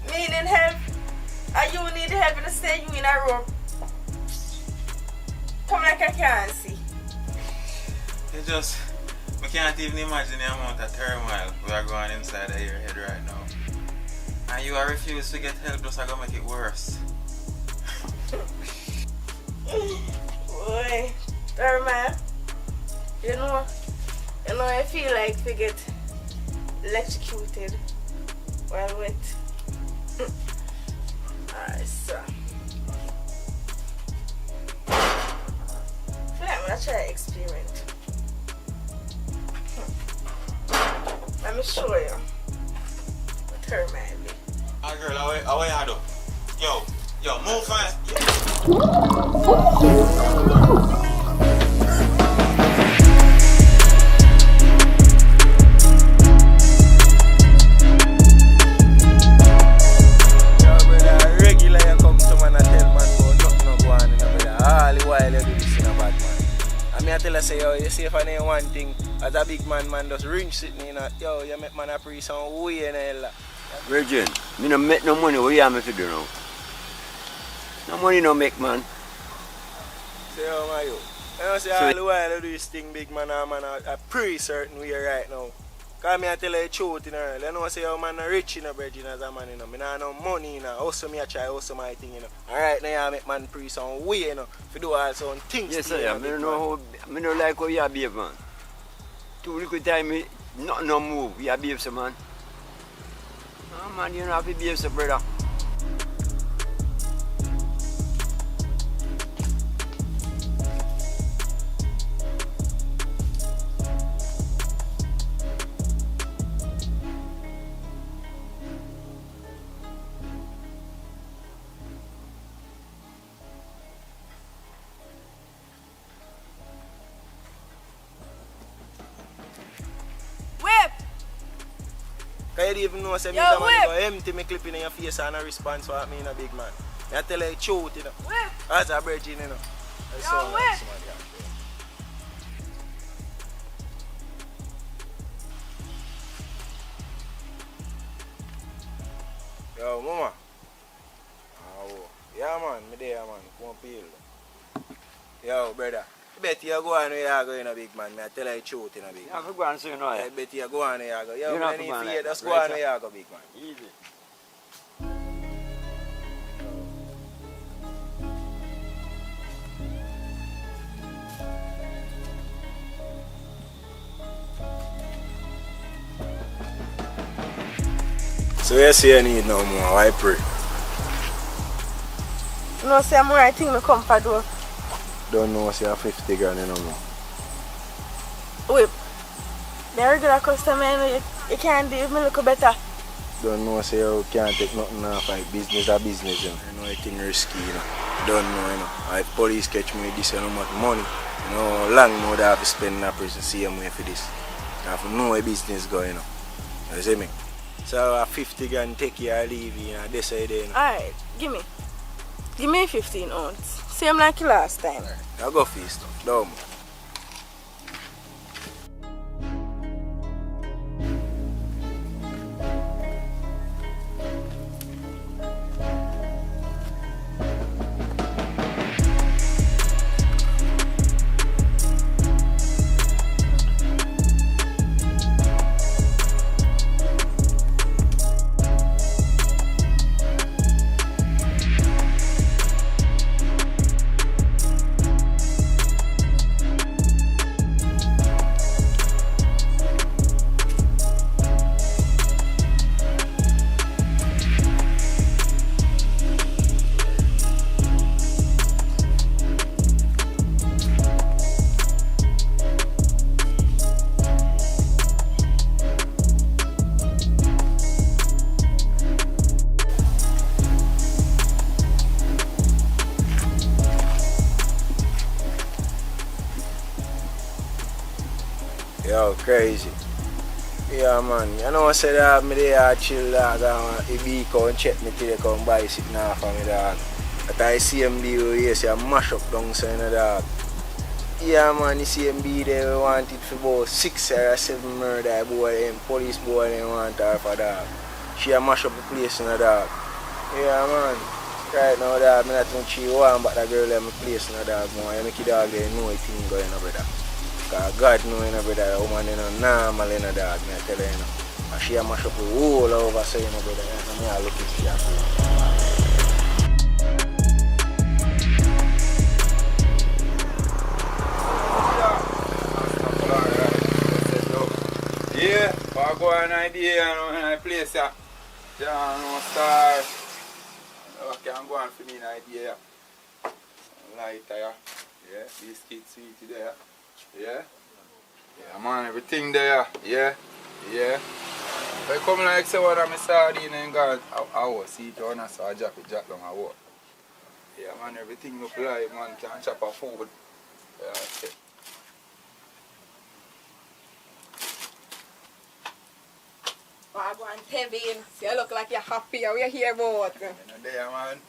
Meaning help. And you need help and stay you in a room. Come like I can't see. You just, we can't even imagine the amount of turmoil we are going inside of your head right now. And you are refused to get help, just going to make it worse. Boy, man. You know, I feel like we get electrocuted while wet. Alright, so. I feel like I'm gonna try to experiment. Let me show you what her might be. Ah, girl, how you do? Yo, move fast. I tell her say, yo, you see if I need one thing, as a big man just ring sitting in yo, you make man a pre some way and hell. Virgin, me no make no money, what you have me to do now? No money no make, man. Say, yo, man, you. I don't say all the while I do this thing, big man, I pre certain way right now. Because I tell you the truth, you know. You know, say your man are rich, you know, brethren, as a man, you know. I don't have no money, you know. Also, I try, also my thing, you know. Alright, now I make man pre some way, you know. To do all some things. Yes, sir. I don't like how you behave, man. Too little time, nothing no move. You behave, so, man. Oh, man, you don't have to behave, so, brother. Because you don't even know, say, me Yo, go empty me clip in your face and a response for me in a big man. I tell you the truth, you know. Whip. As a virgin, you know. That's so Whip. nice, man, yeah. Yo, mama. Oh, yeah, man. Me there, man. Come on, peel. Yo, brother. I bet you go on where you go in a big man. I tell you the truth in a big man. Yeah, go on, so you know. I bet you go on where you go. Yo, you man, if you just go on where you go, big man. Easy. So you say you need no more, why pray? No, say I'm right thing me come for do. Don't know say you 50 grand no more. Wait. The regular customer, you can't do me look better. Don't know say you can't take nothing off like business or business, you know. You know it's risky, you know. Don't know, you know. If police catch me with this no much money, you know, long more that I have to spend in a prison same way for this. I have to know where business going, you know. You see me? So 50 grand take you or leave you, you know, this side there, you know. Alright, give me 15 ounce. Same like you last time. Right. I'll go for your stuff. Don't. Yo, crazy. Yeah, man. You know, I said that me there chill, dog, and if he come check me till they come buy sitting off of me, dog. But I see him be yes, I mash up down so, you know, dog. Yeah, man, you see him be there, we want it for about 6 or 7 murder boy, and police boy, they want her for dog. She a mash up the place, you know, dog. Yeah, man. Right now, dog, I don't think she want, but that girl let me place, you know, dog. I make it dog, they know it thing going, you know, brother. Because God knows, you know, brother, a woman is not normal, you know, dog, I tell you, you know. And she a mash up the whole over, so, you know, brother, you know, I look at she. Yeah, I go an idea, you know, in a place, yeah. Yeah, no star. I can go on for me an idea. Lighter, yeah. Yeah, biscuit sweet there. Yeah. Yeah, man, everything there. Yeah. Yeah. If I come like say what I'm sardine and God, I will see it on so I drop it down I walk. Yeah, man, everything look like, man, can chop a food. Yeah, okay. I go and Tevin. See, you look like you're happy. We're here about. You know, there, man.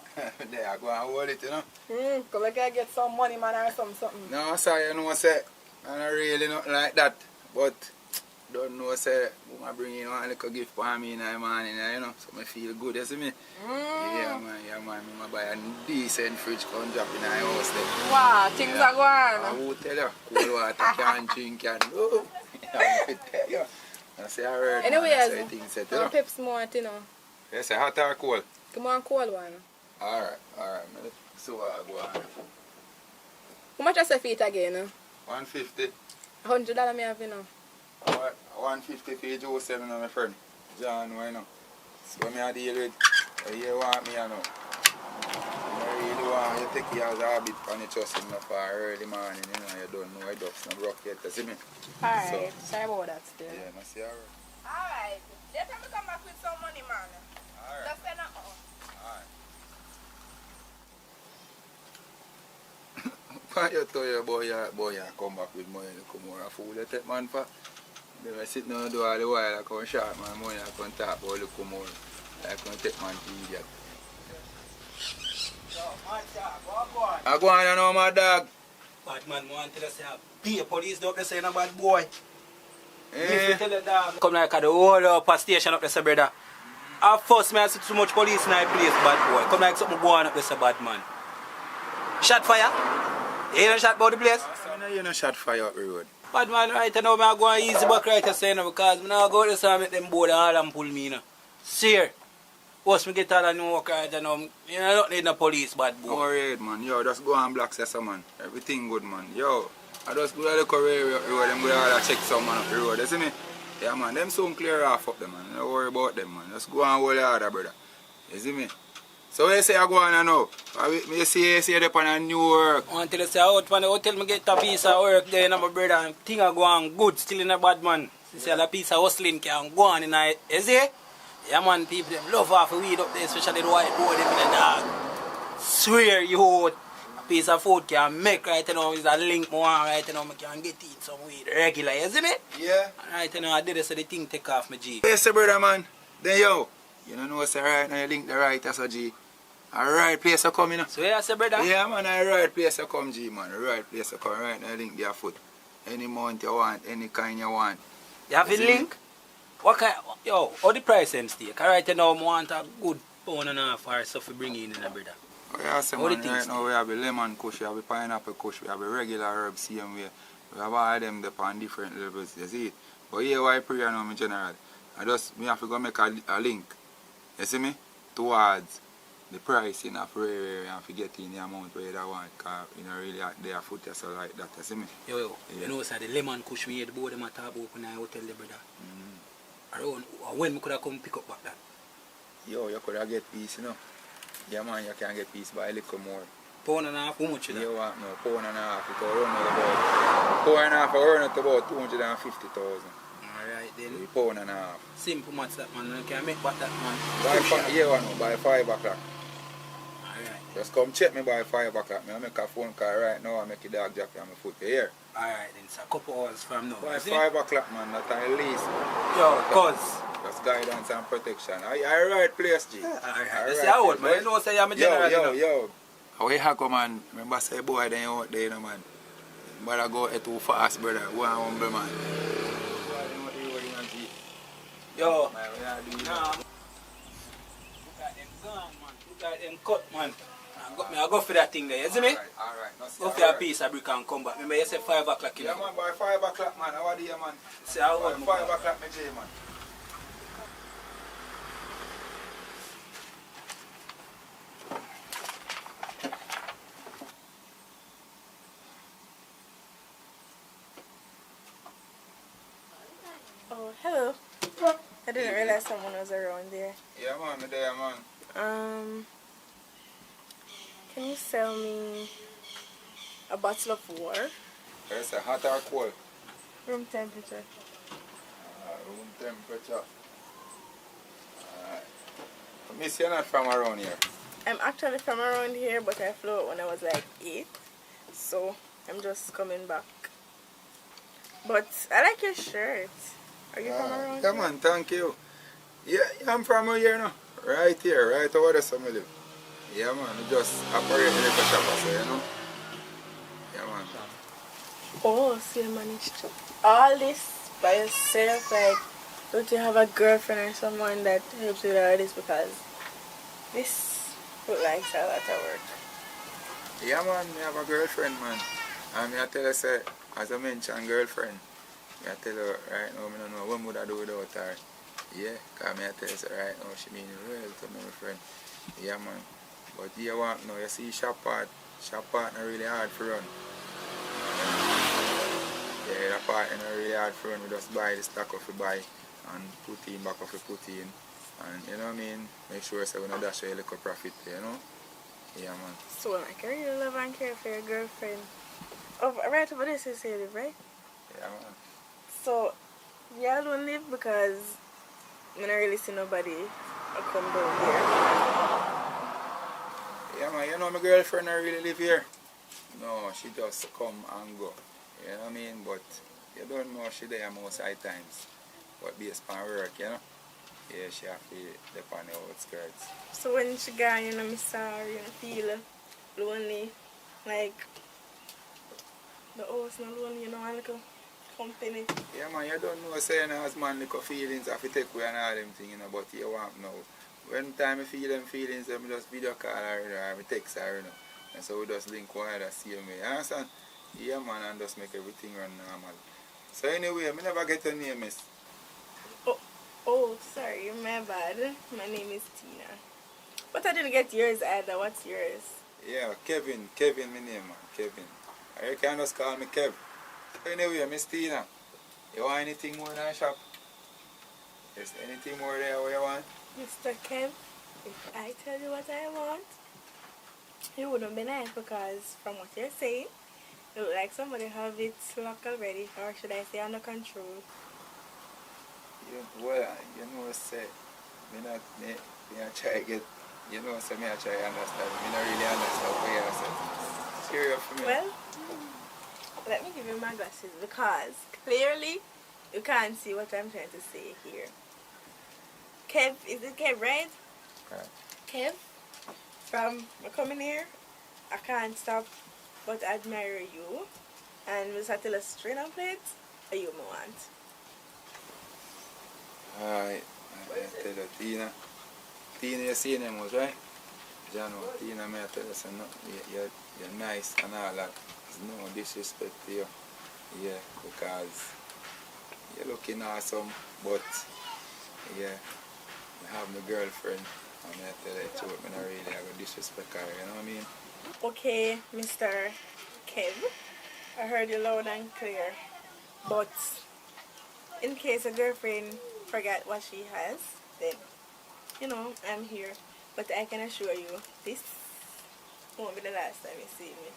There, I go and hold it, you know. Come like I get some money, man, or something. No, sorry, you know, say, I don't really nothing like that. But, don't know, say, I bring in one little gift for me in the morning, you know, so I feel good, you see me? Yeah, man, I buy a decent fridge, come drop in the house there. Wow, things are going. I will tell you, cool water, can't drink, can't go. I will tell you. I say alright. Anyway, man, I say things set, you know. Pepsi more, you know. You say hot or cold? Come on, cold one. Alright. Man. So I go on. How much I say for it again? 150. $100 me have, you know. 150 for you, Joe, send me my friend. John, why not? So me I deal with. You want me, I know. I really want you take care of the habit and you trust him for early morning, you know, you don't know, I ducks not broke yet, you see me? Alright, sorry about that still. Yeah, I see alright. Alright, let me come back with some money, man. Alright. Just send it on. Alright. You tell your boy, you come back with money, you come more a fool, you take man for. They were sitting on the door all the while, I come short my money, I come talk about you come more. I come take man to idiot. I go on, you know, my dog. Bad man, want to tell us, be a police dog, they say, no bad boy. Eh? Tell the dog. Come like at the whole upper station up there, say, brother. At first, I see too much police in that place, bad boy. Come like something going up there, say, bad man. Shot fire? You don't shot about the place? You don't shot fire up the road. Bad man, right now, I'm going easy back right there, you know, because I'm not going to say, I make them board and all and pull me, you know. See once me get all the new work right now, you know, I don't need no police, bad boy. Don't worry, man. Yo, just go and block Sessa, man. Everything good, man. Yo, I just go to the career road, them go to check some man up the road, you see me? Yeah, man, them soon clear off up them, man. Don't worry about them, man. Just go and hold harder, brother. You see me? So when you say I go on now, you see they're on a new work. Until you say out when the hotel me get a piece of work there, my brother, and thing I go on good, still in a bad man. You see a piece of hustling can go on in a, you see? Yeah man, people them love off a weed up there, especially the white boy them in the dog. Swear you a piece of food can make right now, is a link more right now, I can get eat some weed regular, you see me? Yeah. Right now I did it so the thing take off my G. Yes, brother, man. Then yo, you don't know say right now you link the right as a G. A right place to come, you know. So yeah, say brother? Yeah, man, a right place to come, G, man. A right place to come. Right now, link their foot. Any amount you want, any kind you want. You have a link? What kind? Yo, how the price them steak? Right now, I want a good pound and a half or so to bring in, brother. Oh, yeah, so man, right now we have a lemon kush, we have a pineapple kush, we have a regular herb, same way. We have all of them on different levels, you see it? But here, why pray now, in general? Me have to go make a link, you see me? Towards the pricing of rare and forget in the amount where you want, because you know really they are foot so like that, you see me? Yo, yeah. You know so the lemon kush we had both them at talk about when I hotel the brother. Around when we could have come pick up back that? Yo, you could have get piece, you know. Yeah man, you can get piece by a little more. Pound and a half, how much you want no, pound and a half, it will run out about pound and a half, will run out about 250,000. Alright then. Pound and a half. Simple match that man, you can make back that man. By 5 o'clock. Alright. Just come check me by 5 o'clock. I make a phone call right now and make a dog jacket on my foot here. Alright then, it's a couple hours from now. By 5 o'clock, man, that's at least. Yo, cuz. That's guidance and protection. I right place, G. Alright. That's the old man. You know say I'm a general. Yo. How you have come, man? Remember say boy then you out there, you know, man. But I go too fast, brother. Go and humble, man. Yo. Look at them gun, man. Look at them cut, man. I go for that thing there, you see me? Alright. Go for a piece of brick and come back. Remember you say 5 o'clock, you know? Yeah, man, by 5 o'clock, man. How are you, man? Say how by 5 o'clock, me J, man. Oh, hello. I didn't realize someone was around there. Yeah, man, me there, man. Can you sell me a bottle of water? It's a hot or cold? Room temperature. Room temperature. Miss, you're not from around here? I'm actually from around here, but I flew out when I was like 8. So, I'm just coming back. But I like your shirt. Are you from around here? Come on, thank you. Yeah, I'm from here now. Right here, right over there, so I live. Yeah, man, we just operate in the shop, so you know. Yeah, man. Oh, so you managed to all this by yourself? Like, don't you have a girlfriend or someone that helps you with all this? Because this looks like a lot of work. Yeah, man, I have a girlfriend, man. And I tell you, say, as I mentioned, girlfriend. I tell her right now, I don't know what would I do without her. Yeah, because I tell her right now, she mean the world to me, my friend. Yeah, man. But you want now, you see shop part not really hard for run. Yeah, that part not really hard for run. We just buy the stock of we buy and put in back of we put in. And you know what I mean? Make sure so we don't dash a little profit, you know? Yeah, man. So like I really love and care for your girlfriend. Oh, right over this is you live, right? Yeah, man. So y'all don't live because I don't really see nobody come down here. Yeah, man, you know my girlfriend don't really live here. No, she just come and go. You know what I mean? But you don't know she there most of the times. But based on work, you know? Yeah, she have to dip on the outskirts. So when she gone, you know, me sorry, you know, feel lonely. Like the house not lonely, you know, and like a company. Yeah, man, you don't know saying as man little feelings have to take away and all them things, you know, but you want now. When time I feel them feelings, I just video call her, you know, or I text her, you know. And so we just link one the same way. You understand? Yeah, man, and just make everything run normal. So anyway, I never get your name, miss. Oh, sorry, my bad. My name is Tina. But I didn't get yours either. What's yours? Yeah, Kevin, my name, man, Kevin. Or you can just call me Kev. So anyway, Miss Tina, you want anything more in our shop? Is there anything more there what you want? Mr. Kev, if I tell you what I want, it wouldn't be nice because from what you're saying, it looks like somebody have it locked already, or should I say under control. Well, you know, say, me try get, you know, say me try understand. Me not really understand what you say. Serious for me. Well, let me give you my glasses because clearly you can't see what I'm trying to say here. Kev, is it Kev, right? Right. Kev, from coming here, I can't stop but admire you. And we start to tell a string of plates, or you want. Alright, I tell you, Tina. Tina, you see them was right? Jano, Tina, may I tell you something? You're nice and all that. There's no disrespect to you. Yeah, because you're looking awesome, but yeah, I have my girlfriend. And I tell you the truth, I don't really have a disrespect her, you know what I mean? Okay, Mr. Kev, I heard you loud and clear. But in case a girlfriend forget what she has, then, you know, I'm here. But I can assure you, this won't be the last time you see me.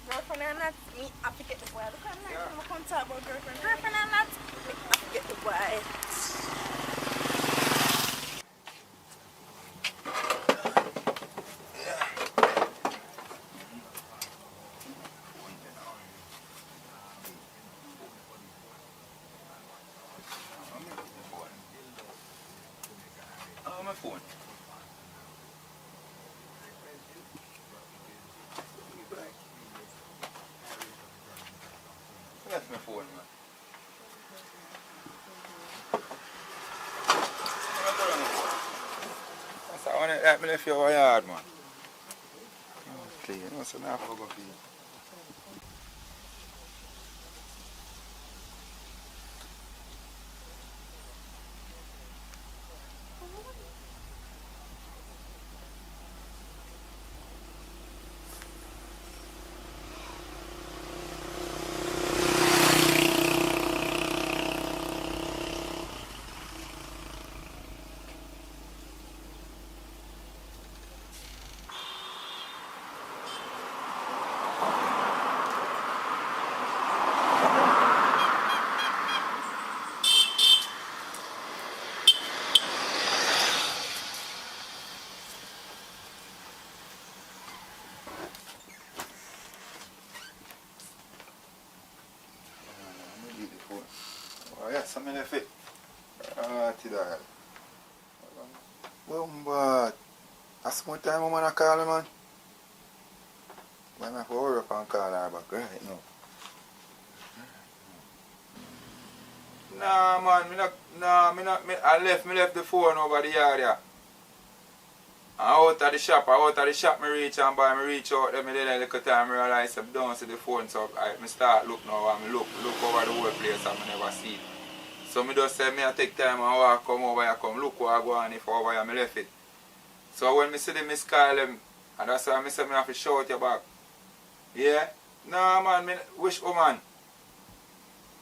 Girlfriend or not, me, I forget the boy. Look at me, I'm going to talk about girlfriend. Girlfriend or not, me, I forget the boy. Oh, my phone. That's my phone, man. That's I want to let me left you over yard, man. Okay, you know, so now I forgot to you. Oh, yeah, something left it. Tidal. But that's one time I'm gonna call her, man. I'm have to hurry up and call her back right now. Nah, man, I left the phone over the yard, yeah. Out of the shop, me reach and by me reach out there, me did a little time, I realize I don't see the phone, so I start look now and me look over the whole place and I never see it. So me just say me I take time and walk come over here, come look where I go on if over here me left it. So when me see them, me call them, and that's why I say me have to shout you back. Yeah? Nah man, me wish woman.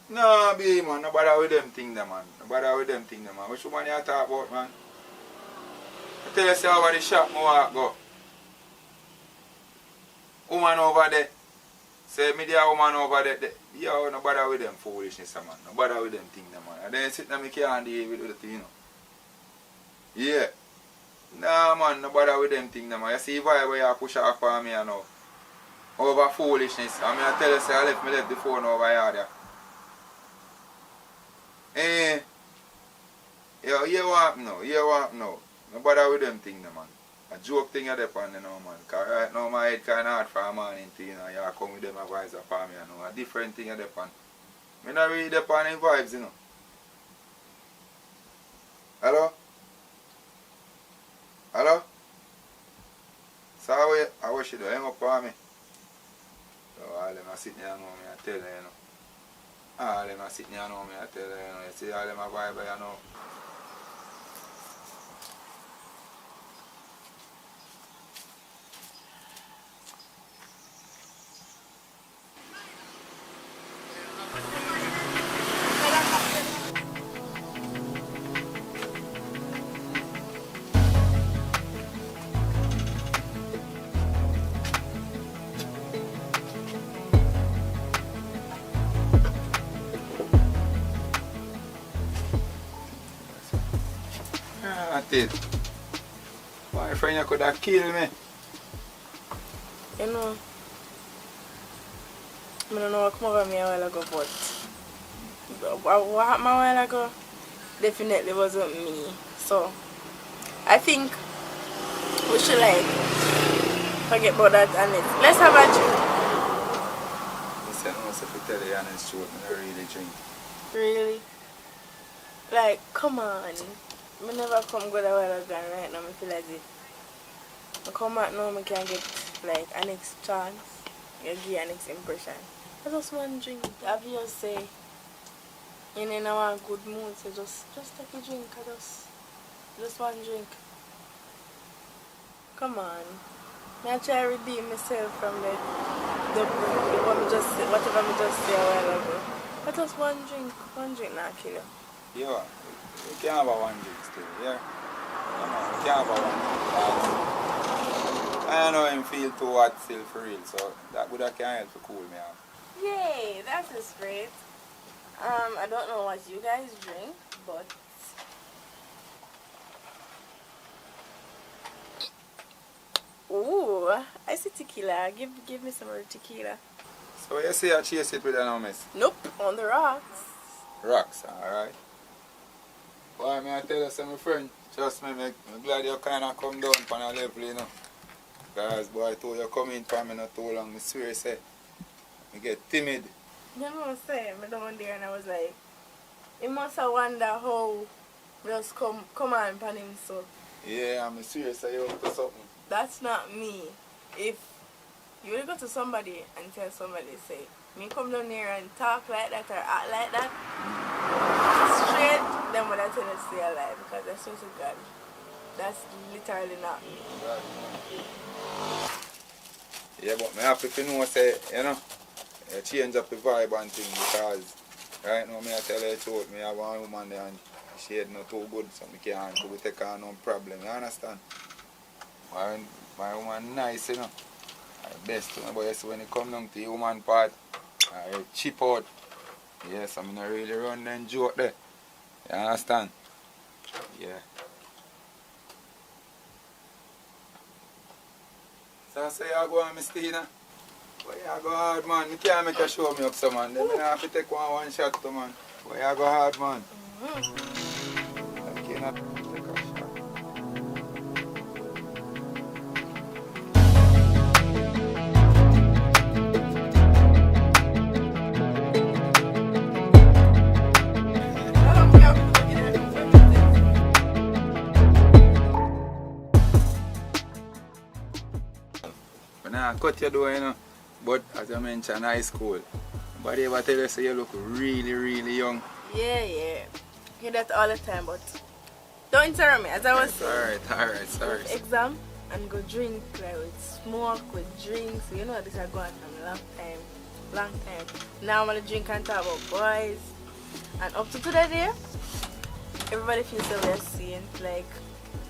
Nah be man, no bother with them thing there man. No bother with them thing there man. Which woman you talk about man? I tell you say over the shop me walk go. Woman over there. Say me there woman over there. Yo, no bother with them foolishness man. No bother with them thing there man. And then sit there me can't deal with the thing, you know. Yeah. Nah man, no bother with them thing there man. You see vibe where you push off for me you know. Over foolishness. I mean I tell you say I left the phone over here there. Yo, you want now. No bother with them thing man. A joke thing you depend you know man. Cause right now my head kinda hard for a morning thing, you know. You come with them advisor for me you know. A different thing you depend. Me not really depend on vibes, you know. Hello? Hello? So I wish you to hang up for me. So all them a sit there and know me, I tell you, you know. All them a sit there and know me, I tell you, you know. You see all them a vibe, you know. My friend, you could have killed me. You know, I don't know what come over me a while ago, but what happened a while ago definitely wasn't me. So, I think we should like forget about that and let's have a drink. Listen, I must have to tell you honest truth, I don't really drink. Really? Like, come on. I never come good a while ago and right now I feel like it. I come back now I can get like a next chance. You give a next impression. I just want to drink. Obviously say you're in a good mood, so just take a drink. I just want to drink. Come on. I try to redeem myself from whatever I just said a while ago. I just one drink not kill you. Yeah, you can't have a one drink still, yeah? You can't have a one drink. I know him feel too hot still for real, so that would have can help to cool me off. Yay, that is great. I don't know what you guys drink, but ooh, I see tequila. Give me some more tequila. So you say I chase it with an miss? Nope, on the rocks. Rocks, alright. Why may I tell you some friend? Trust me, I'm glad you kinda come down from a level, you know. Because boy, I told you come in for me not too long, I swear say I get timid. You know what I'm saying? I down there and I was like, he must have wonder how just come on upon him so. Yeah, I'm serious say you up to something. That's not me. If you will go to somebody and tell somebody, say, me come down here and talk like that or act like that, straight, then when I tell you to stay alive because that's just a God. That's literally not me. Yeah, but me happy to know say, you know, you change up the vibe and thing because right now me I tell you the truth, me have one woman there and she is not too good so me can't take her no problem, you understand? My woman nice, you know. Best, you know, but yes, when it comes down to the woman part, I cheap out. Yes, I'm not really run and joke there. You understand? Yeah. So I say you go on, Miss Tina. But you go hard, man. You can't make a show me up, so man. Then I have to take one shot, to man. But you go hard, man. I cannot take a shot. But now cut your door, you know. But as I mentioned, high school. But they ever tell you say you look really, really young. Yeah. Hear that all the time, but don't interrupt me. As I was saying, Alright, sorry. exam and go drink, like with smoke, with drinks. You know this is going from a long time. Now I'm gonna drink and talk about boys. And up to today day, everybody feels so we're seeing, like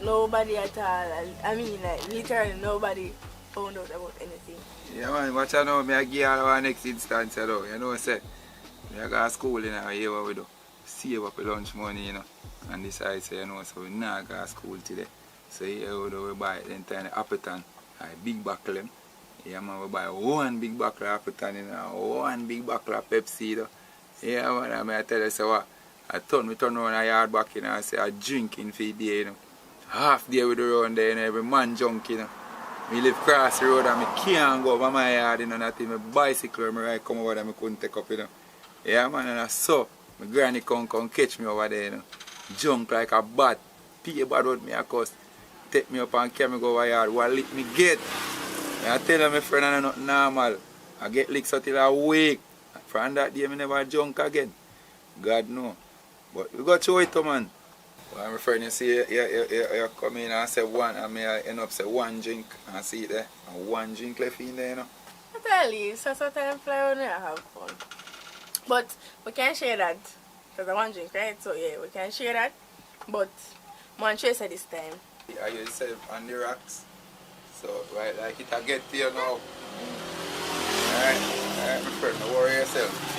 nobody at all. I mean, like literally nobody found out about anything. Yeah man, watch out now, I give you our next instance though. You know say, I go to school in a year what we do. Save up the lunch money, you know. And decide say, you know, so we not go to school today. So here we buy the entire Appleton, a big buckle them. Yeah man, we buy one big buckle of Appleton, you know, one big buckle of Pepsi though. Yeah man, I tell you so what, I turn around a yard back, you know, and say I drinking for the day, you know. Half day with the round there, you know, every man junk, you know. We live across the road and I can't go over my yard, you know, not even my bicycle or my ride come over there, I couldn't take up, you know. Yeah man, and I saw my granny come catch me over there, you know. Junk like a bat, pay bad with me, of course. Take me up and carry me go over yard, what lick me get. And I tell my friend I'm not normal. I get licks until I wake. From that day I never junk again. God know. But we got to it man. Well, my friend, you see, you come in and say one, and I end up say one drink, and see it there, and one drink left in there, you know. I tell you, so sometimes fly when you have fun. But we can't share that, because I want drink, right? So yeah, we can share that, but one trace at this time. Are you yourself on the rocks? So, right, like it I get to you now. Alright, my friend, don't worry yourself.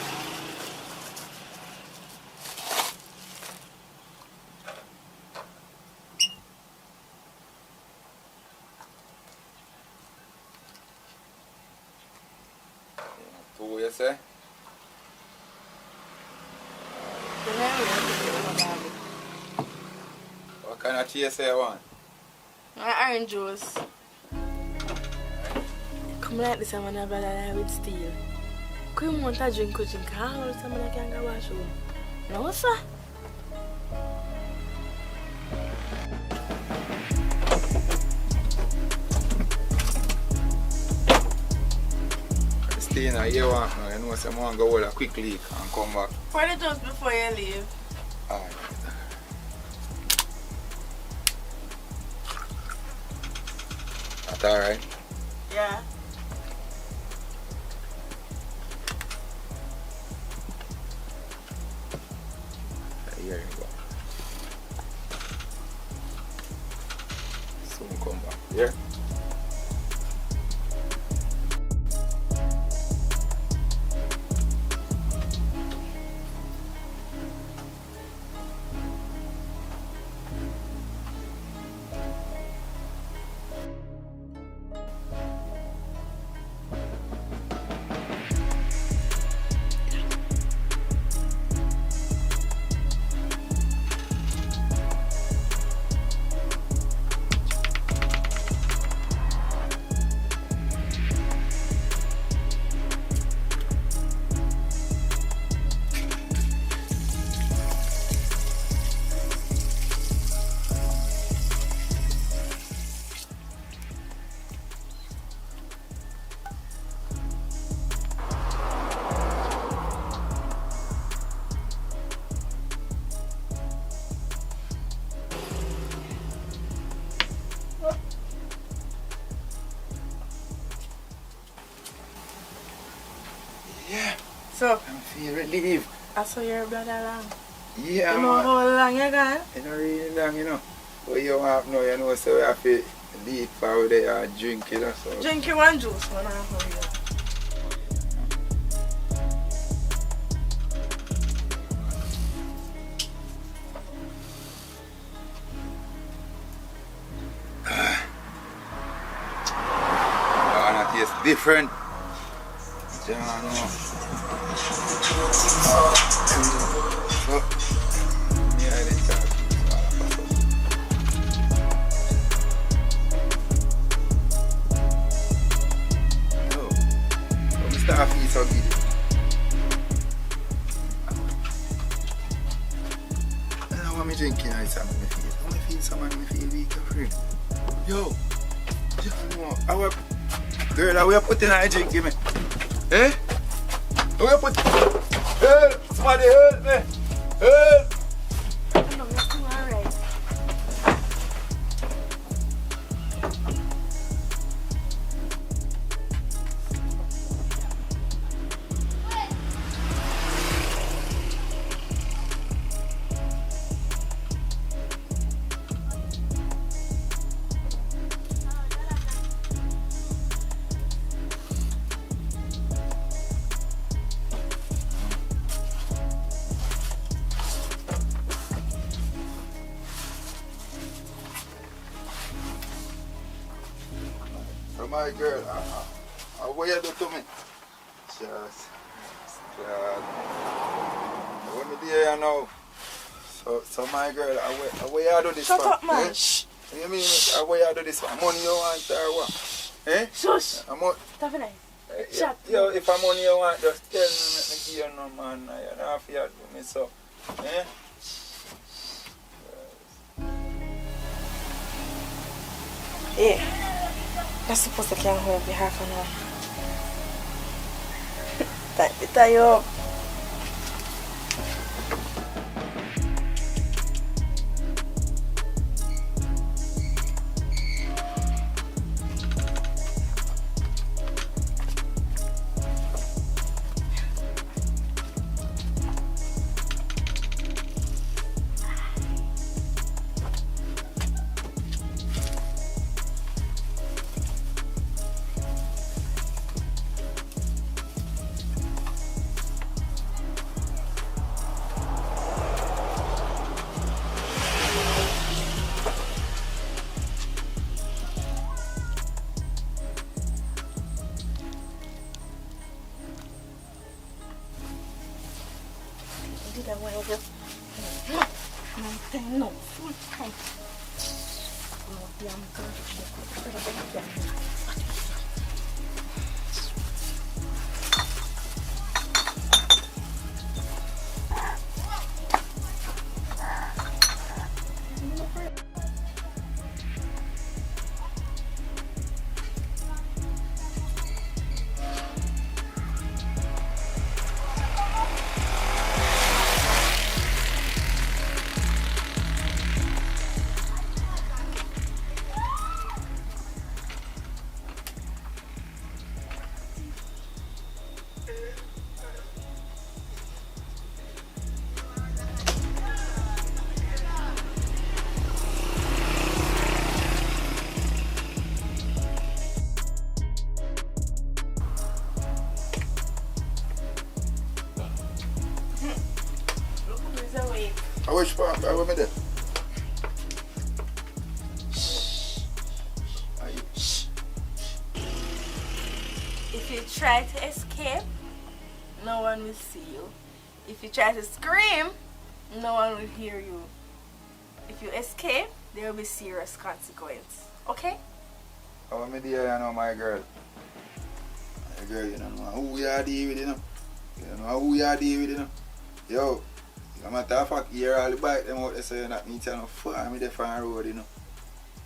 Who you say? What kind of cheese you want? Orange juice. Come like this, I'm gonna bother with steel. Could you want to drink? How the time I can't go wash home? No, sir. Stay in here, you know, someone go hold a quick leak and come back. Pour the juice before you leave. Alright. That's alright? Yeah. Here you go. Soon come back. Yeah? Yeah. So? I feel relieved. I saw your blood along. Yeah, you know man. how long you got? It's not really long, you know. But you have now, you know, so we have to leave for there and drink, you know. So. Drink your one juice, man. I'm hurry up. It's different. John, no. Yeah, it is. No. Mr. Afi, so good. I don't want me drinking ice. I feel some man, I feel weak and free. Yo, no, Girl, how you put in a drink, give me? Eh? How you put... Help! Somebody help me! Help! No, you're still alright. So my girl, what you do to me? Just, what me do you know? So my girl, what you do this Shut for? up, man. Eh? You mean, what you do this for? Money you want or what? Eh? Shush. David, Chat. yo, if I'm money you want, just tell me, make me give you no man. You don't have to do me so. Eh? Yeah. You're supposed to come home for half an hour. Tie you up. Did I want to no, full time. No, damn girl. I wish for I was there. If you try to escape, no one will see you. If you try to scream, no one will hear you. If you escape, there will be serious consequence. Okay? I want me there, you know, my girl. My girl, you know who you are dealing with, you know. You know who you are dealing with, you know. Yo, no matter of fact, you hear all the bike them out there saying that me tell you far me there from the road, you know.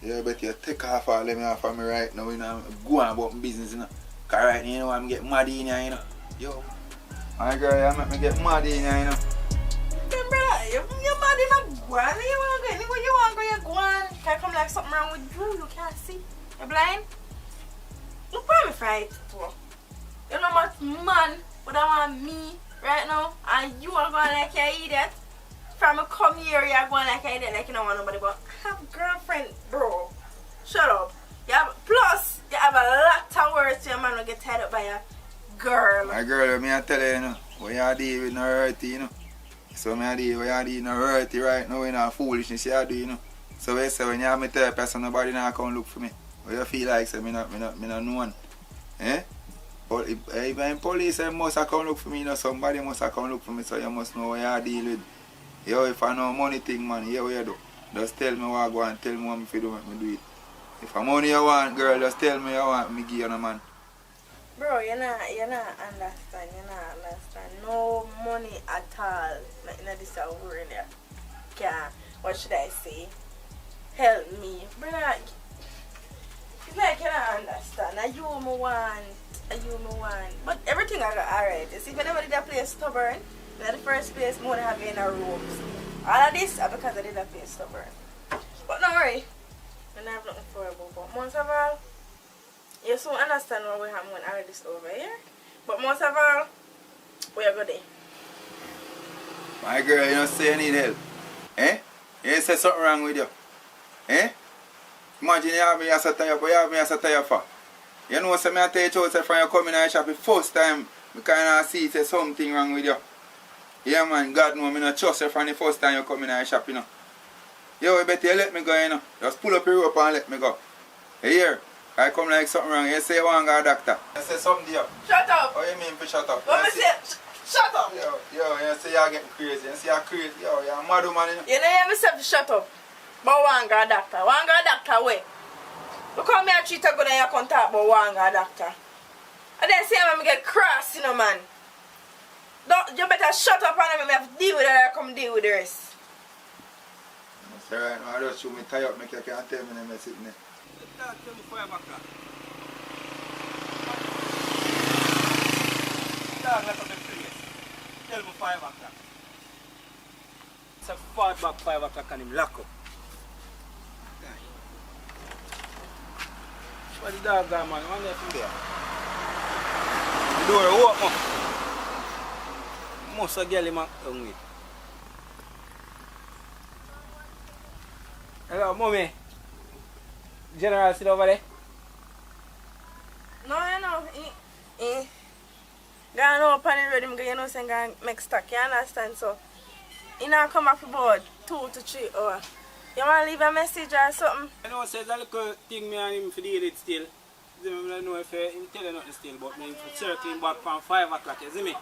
You better take off all them off of me right now, you know. Go on about my business, you know. Cause right now, you know, I'm getting mad in here, you know. Yo, my girl, you make me get mad in here, you know. Then brother, you're mad in a guan. You want to go anywhere you want to go, you're guan. Can come like something wrong with you? You can't see. You're blind? Look where I'm fright for. You know what man would I want me right now? And you are going like you're idiot. From a come here, you're going like you're idiot, like you don't want nobody, but I have a girlfriend, bro. Shut up. Plus, you have a lot of words to your man will get tied up by a girl. My girl, me I tell you, you know, what you do with no hurty, you know. So me I do, what you do no hurty right now, you know, foolishness you do, you know. So we say when you have me tell a person, nobody now come look for me. What you feel like, say, me not know one. Eh? But if police must have come look for me, you know, somebody must have come look for me, so you must know what you deal with. Yo, if I know money thing, man, yeah, what you do? Just tell me what I go and tell me what me do, make me do it. If I'm money you want, girl, just tell me you want me give you no man. Bro, you're not understand. No money at all. Like, in this word there. Can, what should I say? Help me. Brother, it's like you don't understand. Are you my want? Are you my want? But everything I got alright. You see, whenever I did that play stubborn, in the first place, more than having in a rooms. All of this are because I did that play stubborn. But don't worry, I have nothing for you. But most of all, you soon understand what we have when all of this over here. But most of all, we are good there. My girl, you don't say you need help. Eh? You say something wrong with you. Eh? Imagine you have me as a tire, but you have me as a tire for. You know, so I tell you from you coming to the shop the first time, I kind of see say something wrong with you. Yeah, man, God knows I don't trust you from the first time you come in the shop, you know. Yo, you better let me go, you know. Just pull up your rope and let me go. Hey, here, I come like something wrong. You say you want to go to the doctor. You say something to you. Shut up! What you mean for shut up? What me say? Shut up! Yo, you say you're getting crazy. You say you're crazy. Yo, you're a mad woman, you know. You know, hear me say shut up. But one go doctor. One go doctor way. Look how me a treat a good and you come talk about one go doctor. And then say when me get cross, you know, man. Don't, you better shut up and me have to deal with it and come deal with the rest. Say right now, I just show me tie up, make you can't tell me them I'm sitting there. Tell me 5 o'clock. Dog, let up the place. Tell me 5 o'clock. It's a fart back 5 o'clock and him lock up. What the dog got, man? One left from there. The door open. Most of the girl him hungry. Hello, mommy. General sit over there? No, you know, gone up on the road, you know, saying gone make stock, you understand? So, you know, come up about 2 to 3 hours. You want to leave a message or something? I know, says a little thing me and him for deal it still. I don't know if him tell you nothing still, but me circling back from 5 o'clock, you see me?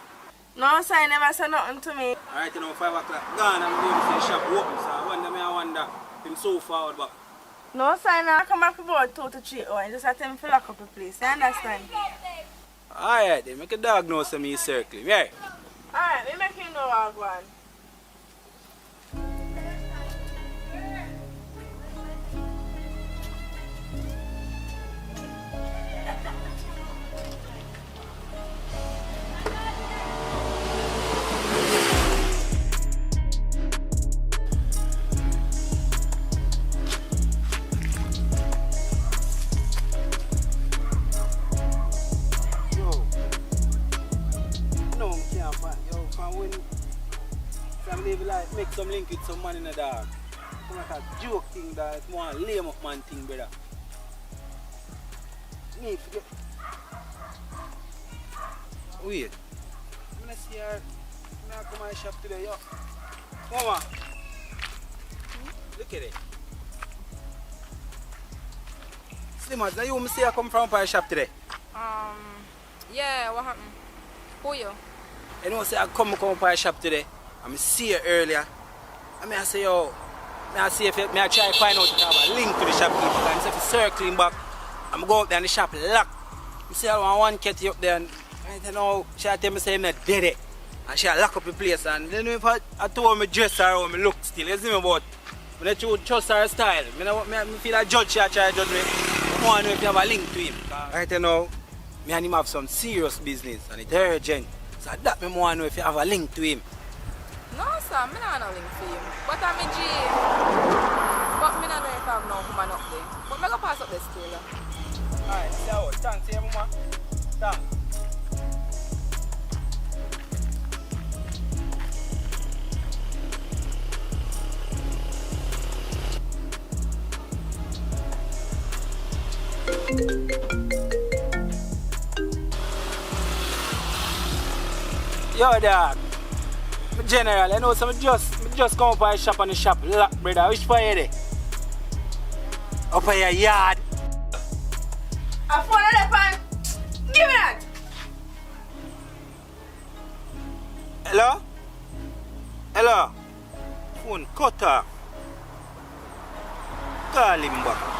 No, sir, I never said nothing to me. Alright, you know, 5 o'clock gone, I'm going to say shop open, so I wonder him so forward back. No, sir, I come back about 2 to 3 hours. Just have to lock up the place, you understand? Alright, then make a dog know some me circling, right? Alright, we make him know what I want. Make some link with some man in the dog. It's like a joke thing that it's more a lame up man thing, brother. Me forget. Wait. I'm gonna see her. I'm gonna come to my shop today, yo. Mama. Look at it. Slimmers, now you want me see her come from my shop today? Yeah, what happened? Who you? You know, say I come from my shop today. I see you earlier. I say, yo, I see if I try to find out if I have a link to the shopkeeper. And if I'm circling back, I'm go up there and the shop locked. I say, I want one kitty up there and I don't know, she tell me say I'm not dead. And she lock up the place. And then if I told me dress her or me look still, you see me about when I trust her style. I feel like judge she try to judge me. I want to know if you have a link to him. Right now, me and him have some serious business and it's urgent. So that me want to know if you have a link to him. No, sir, I don't have no link for him. But I'm a G. But I don't know if I have no woman up there. But I'm going to pass up this still. Alright, so thanks, yeah, mama. Thanks. Yo, dog. General, I know so I just come up by the shop and the shop lock, brother. Which part you there? Up in your yard. I phone on the pan. Give me that. Hello? Hello? Phone cut off. Call him back.